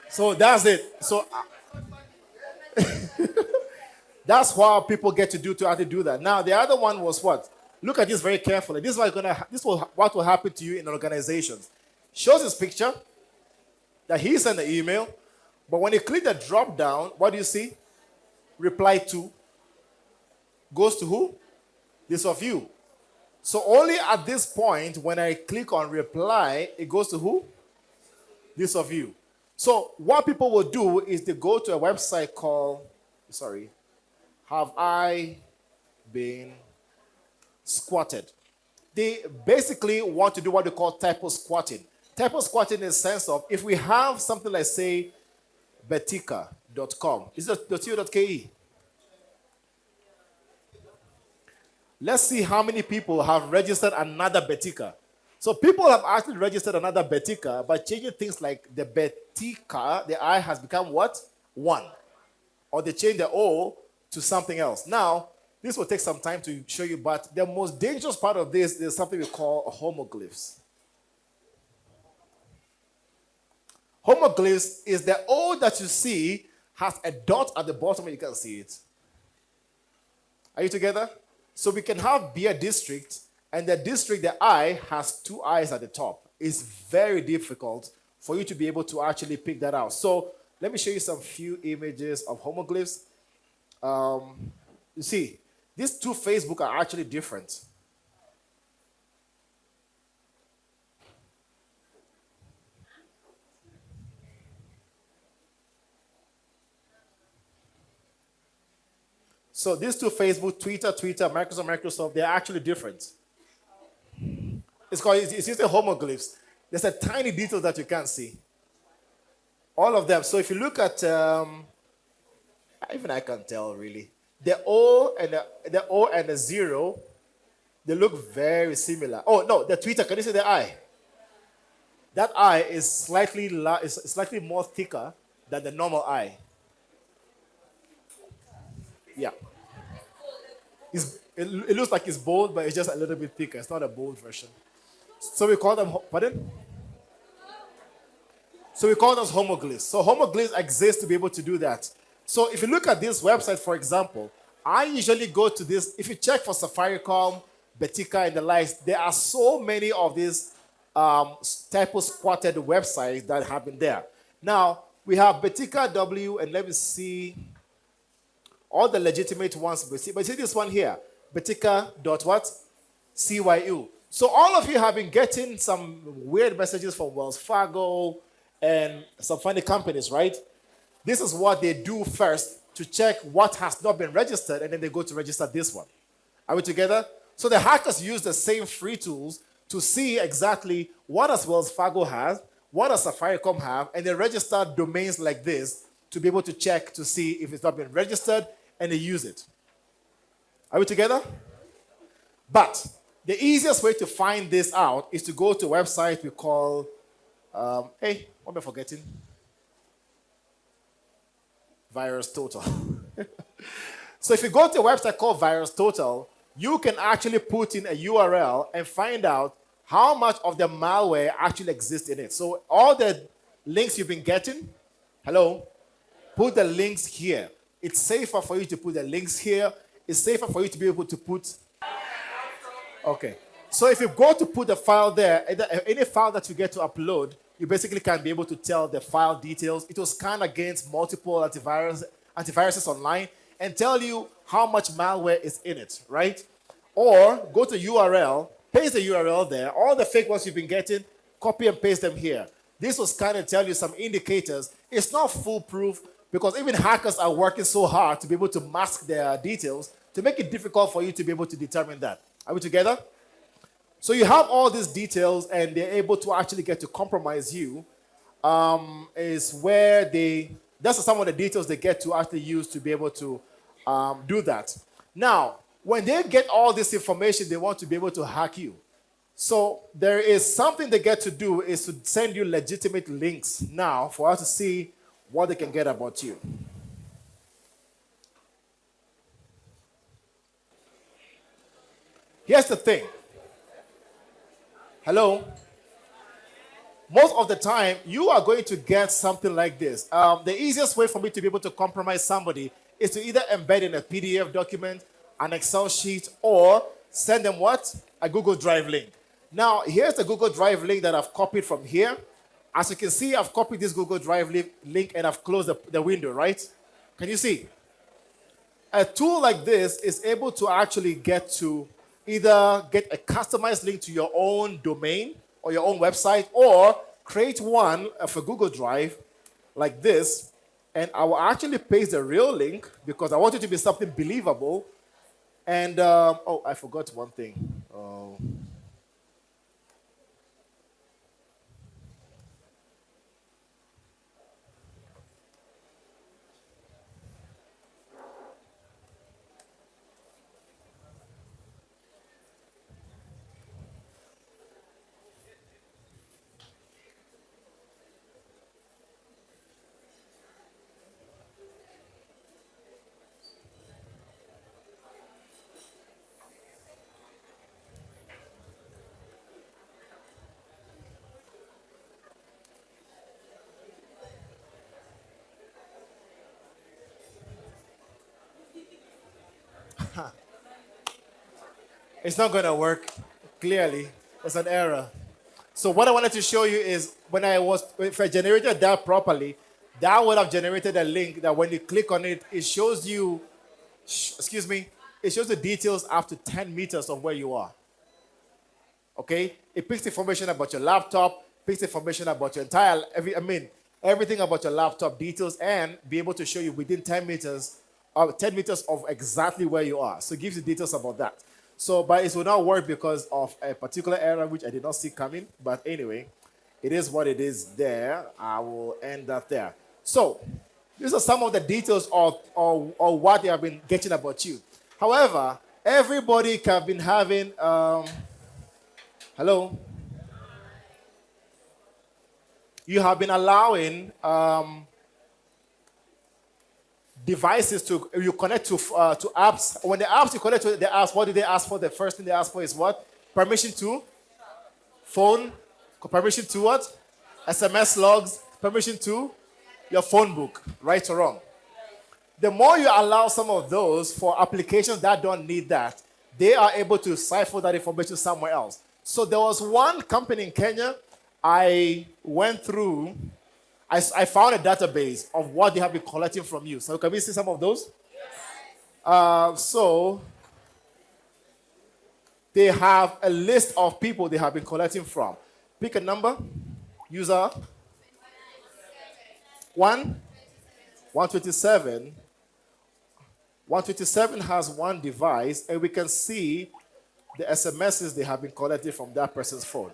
So that's it. So that's how people get to actually do that. Now the other one was what? Look at this very carefully. This is what will happen to you in organizations. Shows his picture that he sent the email, but when you click the drop down, what do you see? Reply to goes to who? This of you. So only at this point, when I click on reply, it goes to who? This of you. So what people will do is they go to a website called, Have I Been Squatted? They basically want to do what they call typo squatting. Typo squatting in the sense of, if we have something like, say, betika.com. Is it .co.ke? Let's see how many people have registered another Betika. So people have actually registered another Betika by changing things like the Betika, the I has become what? 1. Or they change the O to something else. Now, this will take some time to show you, but the most dangerous part of this is something we call homoglyphs. Homoglyphs is the O that you see has a dot at the bottom and you can see it. Are you together? So we can have beer district, and the district, the I, has 2 I's at the top. It's very difficult for you to be able to actually pick that out. So let me show you some few images of homoglyphs. You see, these 2 Facebook are actually different. So these two, Facebook, Twitter, Microsoft, they're actually different. It's using homoglyphs. There's a tiny detail that you can't see. All of them. So if you look at, even I can tell really, the O and the 0, they look very similar. Oh no, the Twitter. Can you see the I? That I is slightly more thicker than the normal I. Yeah. It looks like it's bold, but it's just a little bit thicker. It's not a bold version. So we call them, pardon? So we call those homoglyphs. So homoglyphs exist to be able to do that. So if you look at this website, for example, I usually go to this. If you check for Safaricom, Betika, and the likes, there are so many of these typo spotted websites that have been there. Now, we have Betika W, and let me see all the legitimate ones. But see this one here, Betika dot what? CYU. So all of you have been getting some weird messages from Wells Fargo and some funny companies, right? This is what they do first to check what has not been registered, and then they go to register this one. Are we together? So the hackers use the same free tools to see exactly what does Wells Fargo have, what does Safaricom have, and they register domains like this to be able to check to see if it's not been registered, and they use it. Are we together? But the easiest way to find this out is to go to a website we call, hey, what am I forgetting? Virus Total. So if you go to a website called Virus Total, you can actually put in a URL and find out how much of the malware actually exists in it. So all the links you've been getting, hello, put the links here. It's safer for you to put the links here. It's safer for you to be able to put. Okay. So if you go to put the file there, any file that you get to upload, you basically can be able to tell the file details. It will scan against multiple antiviruses online and tell you how much malware is in it, right? Or go to URL, paste the URL there. All the fake ones you've been getting, copy and paste them here. This will scan and tell you some indicators. It's not foolproof because even hackers are working so hard to be able to mask their details to make it difficult for you to be able to determine that. Are we together? So you have all these details and they're able to actually get to compromise you. Is where that's some of the details they get to actually use to be able to do that. Now, when they get all this information, they want to be able to hack you. So there is something they get to do is to send you legitimate links now for us to see what they can get about you. Here's the thing. Hello? Most of the time, you are going to get something like this. The easiest way for me to be able to compromise somebody is to either embed in a PDF document, an Excel sheet, or send them what? A Google Drive link. Now, here's the Google Drive link that I've copied from here. As you can see, I've copied this Google Drive link and I've closed the window, right? Can you see? A tool like this is able to actually get to either get a customized link to your own domain or your own website, or create one for Google Drive like this, and I will actually paste the real link because I want it to be something believable. And, oh, I forgot one thing. Oh. It's not going to work. Clearly, it's an error. So what I wanted to show you is if I generated that properly, that would have generated a link that when you click on it, it shows you, it shows the details up to 10 meters of where you are. Okay? It picks information about your laptop, picks information about your everything about your laptop details, and be able to show you within 10 meters 10 meters of exactly where you are. So it gives you details about that. So, but it will not work because of a particular error which I did not see coming. But anyway, it is what it is there. I will end that there. So, these are some of the details of what they have been getting about you. However, everybody have been having, hello? You have been allowing devices you connect to apps. When the apps you connect to the apps, what do they ask for? The first thing they ask for is what? Permission to phone, permission to what? SMS logs, permission to your phone book, right or wrong. The more you allow some of those for applications that don't need that, they are able to cipher that information somewhere else. So there was one company in Kenya I went through. I found a database of what they have been collecting from you. So can we see some of those? So they have a list of people they have been collecting from. Pick a number. User 127. 127 has one device, and we can see the SMSs they have been collecting from that person's phone.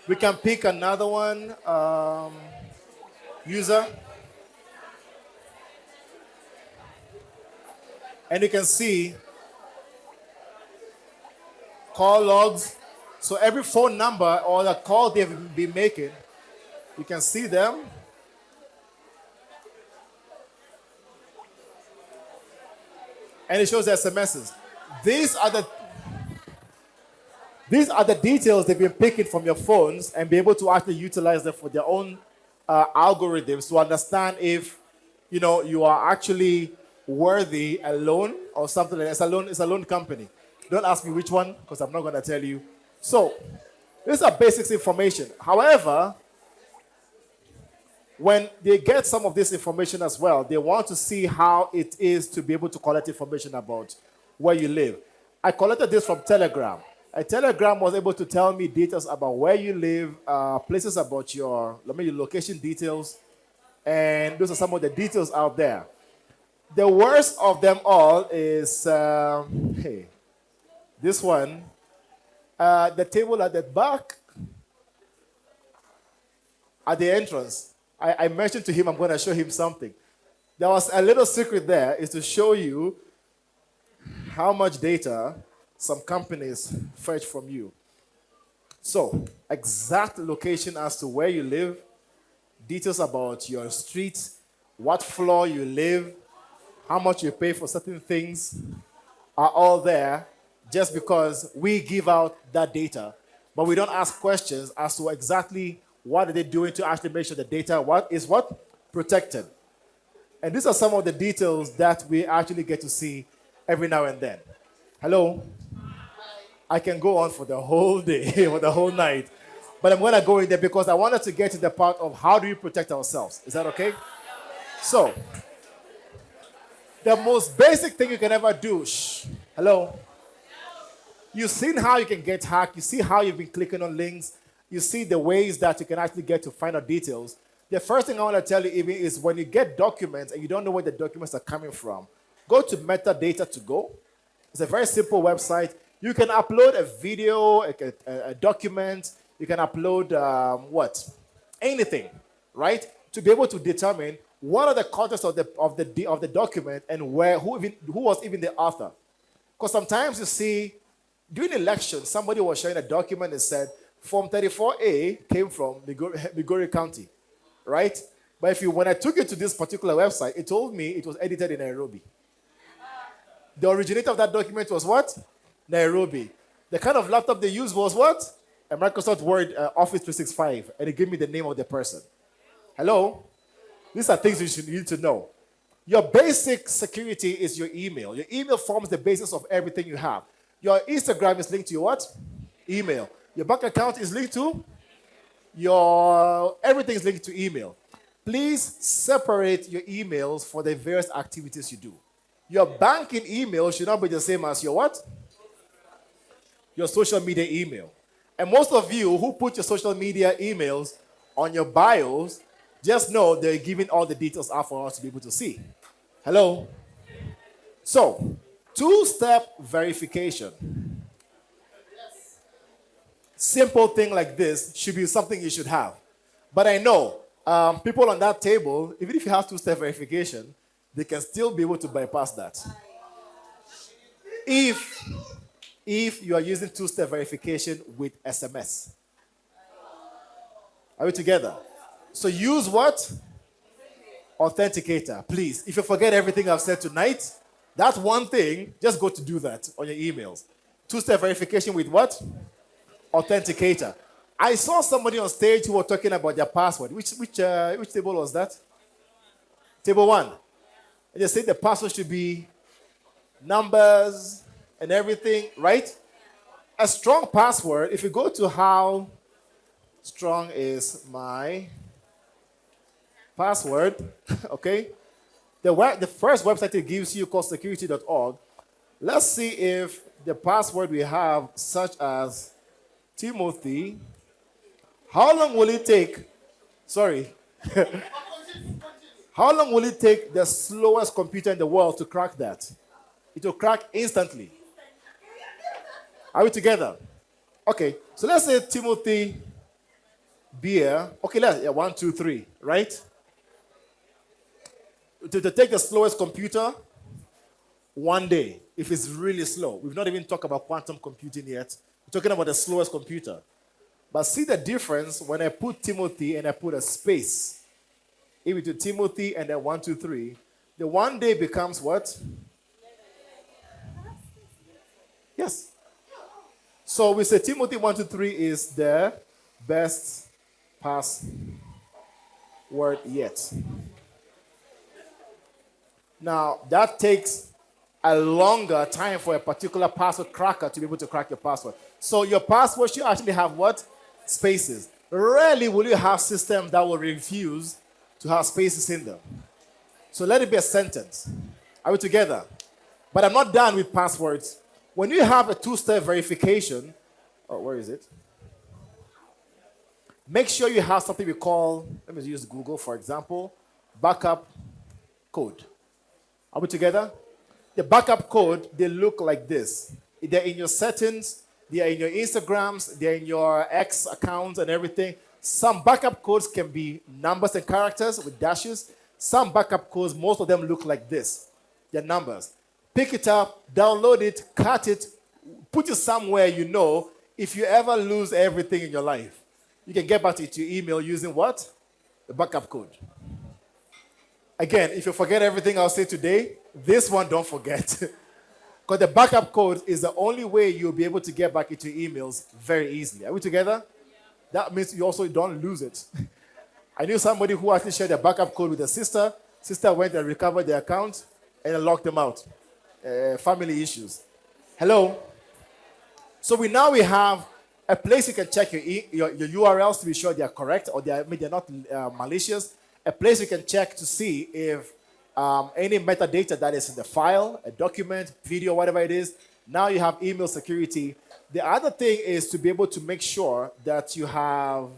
We can pick another one. User. And you can see call logs. So every phone number or the call they've been making, you can see them. And it shows the SMSs. These are the details they've been picking from your phones and be able to actually utilize them for their own algorithms to understand if you are actually worthy a loan or something like that. It's a loan company. Don't ask me which one because I'm not going to tell you. So these are basic information. However, when they get some of this information as well, they want to see how it is to be able to collect information about where you live. I collected this from Telegram. A Telegram was able to tell me details about where you live, places about your location details, and those are some of the details out there. The worst of them all is, this one, the table at the back, at the entrance. I mentioned to him I'm going to show him something. There was a little secret there, is to show you how much data some companies fetch from you. So, exact location as to where you live, details about your street, what floor you live, how much you pay for certain things are all there just because we give out that data. But we don't ask questions as to exactly what are they doing to actually make sure the data is protected. And these are some of the details that we actually get to see every now and then. Hello? I can go on for the whole day, or the whole night. But I'm going to go in there because I wanted to get to the part of how do you protect ourselves. Is that okay? So, the most basic thing you can ever do, hello? You've seen how you can get hacked. You see how you've been clicking on links. You see the ways that you can actually get to find out details. The first thing I want to tell you even is when you get documents and you don't know where the documents are coming from, go to metadata to go. It's a very simple website. You can upload a video, a document. You can upload anything, right? To be able to determine what are the contents of the document and who was even the author. Because sometimes you see during election, somebody was sharing a document and said Form 34A came from Migori County, right? But when I took it to this particular website, it told me it was edited in Nairobi. The originator of that document was what? Nairobi. The kind of laptop they used was what? A Microsoft Word Office 365, and it gave me the name of the person. Hello? These are things you need to know. Your basic security is your email. Your email forms the basis of everything you have. Your Instagram is linked to your what? Email. Your bank account is linked to your everything is linked to email. Please separate your emails for the various activities you do. Your banking email should not be the same as your what? Your social media email. And most of you who put your social media emails on your bios, just know they're giving all the details out for us to be able to see. Hello? So, two-step verification. Simple thing like this should be something you should have. But I know people on that table, even if you have two-step verification, they can still be able to bypass that. If you are using two-step verification with SMS. Are we together? So use what? Authenticator, please. If you forget everything I've said tonight, that's one thing, just go to do that on your emails. Two-step verification with what? Authenticator. I saw somebody on stage who was talking about their password. Which table was that? Table 1. And they said the password should be numbers and everything, right? A strong password, if you go to how strong is my password, okay? The first website it gives you called security.org. Let's see if the password we have, such as Timothy, how long will it take? Sorry. How long will it take the slowest computer in the world to crack that? It will crack instantly. Are we together? Okay, so let's say Timothy Beer. Okay, 1, 2, 3, right? To take the slowest computer, 1 day, if it's really slow. We've not even talked about quantum computing yet. We're talking about the slowest computer. But see the difference when I put Timothy and I put a space in between Timothy and then 1, 2, 3. The 1 day becomes what? Yes. So we say Timothy 1, 2, 3 is the best password yet. Now, that takes a longer time for a particular password cracker to be able to crack your password. So your password should actually have what? Spaces. Rarely will you have systems that will refuse to have spaces in them. So let it be a sentence. Are we together? But I'm not done with passwords. When you have a two-step verification, where is it? Make sure you have something we call, let me use Google for example, backup code. Are we together? The backup code, they look like this. They're in your settings, they are in your Instagrams, they're in your X accounts and everything. Some backup codes can be numbers and characters with dashes. Some backup codes, most of them look like this. They're numbers. Pick it up, download it, cut it, put it somewhere you know. If you ever lose everything in your life, you can get back to your email using what? The backup code. Again, if you forget everything I'll say today, this one don't forget. Because the backup code is the only way you'll be able to get back into emails very easily. Are we together? That means you also don't lose it. I knew somebody who actually shared a backup code with a sister. Sister went and recovered the account and locked them out. Family issues. Hello? So we have a place you can check your URLs to be sure they are correct or they're not malicious. A place you can check to see if any metadata that is in the file, a document, video, whatever it is. Now you have email security. The other thing is to be able to make sure that you have,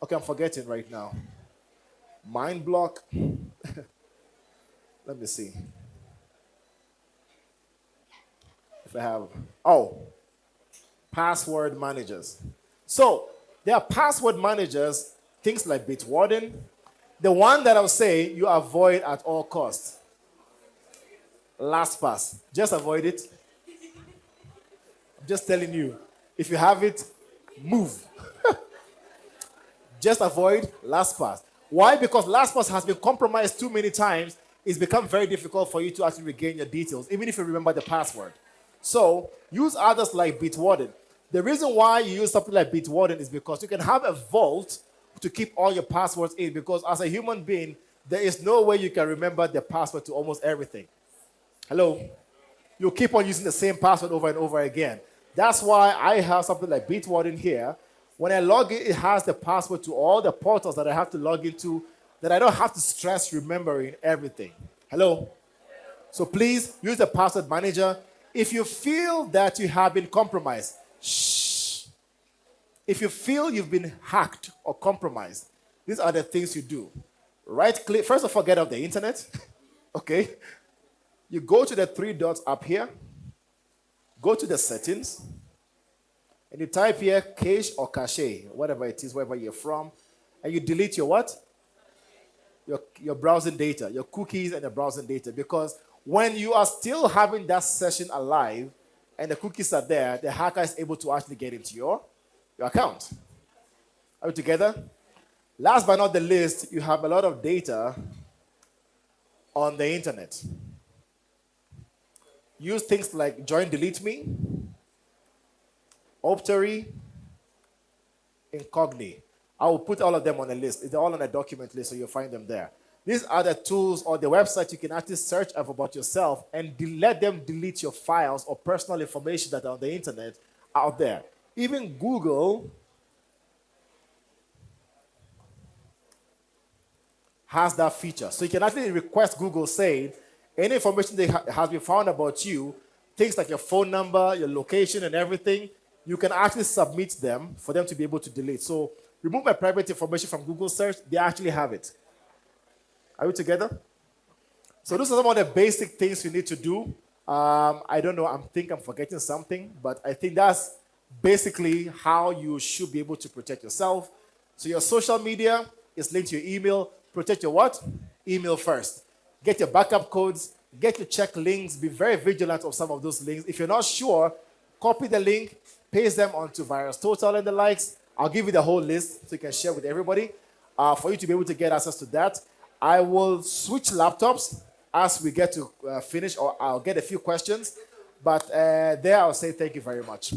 okay, I'm forgetting right now. Mind block. Let me see. If I have, password managers. So there are password managers, things like Bitwarden. The one that I'll say you avoid at all costs. LastPass. Just avoid it. I'm just telling you. If you have it, move. Just avoid LastPass. Why? Because LastPass has been compromised too many times. It's become very difficult for you to actually regain your details, even if you remember the password. So use others like Bitwarden. The reason why you use something like Bitwarden is because you can have a vault to keep all your passwords in, because as a human being, there is no way you can remember the password to almost everything. Hello? You keep on using the same password over and over again. That's why I have something like Bitward in here. When I log in, it has the password to all the portals that I have to log into, that I don't have to stress remembering everything. Hello? So please use the password manager. If you feel that you have been compromised, shh. If you feel you've been hacked or compromised, these are the things you do. Right click, first of all, get off the internet. Okay? You go to the three dots up here, go to the settings, and you type here cache or cache, whatever it is, wherever you're from, and you delete your what? Your browsing data, your cookies and your browsing data. Because when you are still having that session alive and the cookies are there, the hacker is able to actually get into your account. Are we together? Last but not the least, you have a lot of data on the internet. Use things like join delete me, Optory, Incogni. I will put all of them on a list. They're all on a document list, so you'll find them there. These are the tools or the website you can actually search up about yourself and let them delete your files or personal information that are on the internet out there. Even Google has that feature. So you can actually request Google saying, any information that has been found about you, things like your phone number, your location, and everything, you can actually submit them for them to be able to delete. So remove my private information from Google search, they actually have it. Are we together? So those are some of the basic things you need to do. I don't know, I think I'm forgetting something, but I think that's basically how you should be able to protect yourself. So your social media is linked to your email. Protect your what? Email first. Get your backup codes, get your check links, be very vigilant of some of those links. If you're not sure, copy the link, paste them onto VirusTotal and the likes. I'll give you the whole list so you can share with everybody for you to be able to get access to that. I will switch laptops as we get to finish, or I'll get a few questions. But there I'll say thank you very much.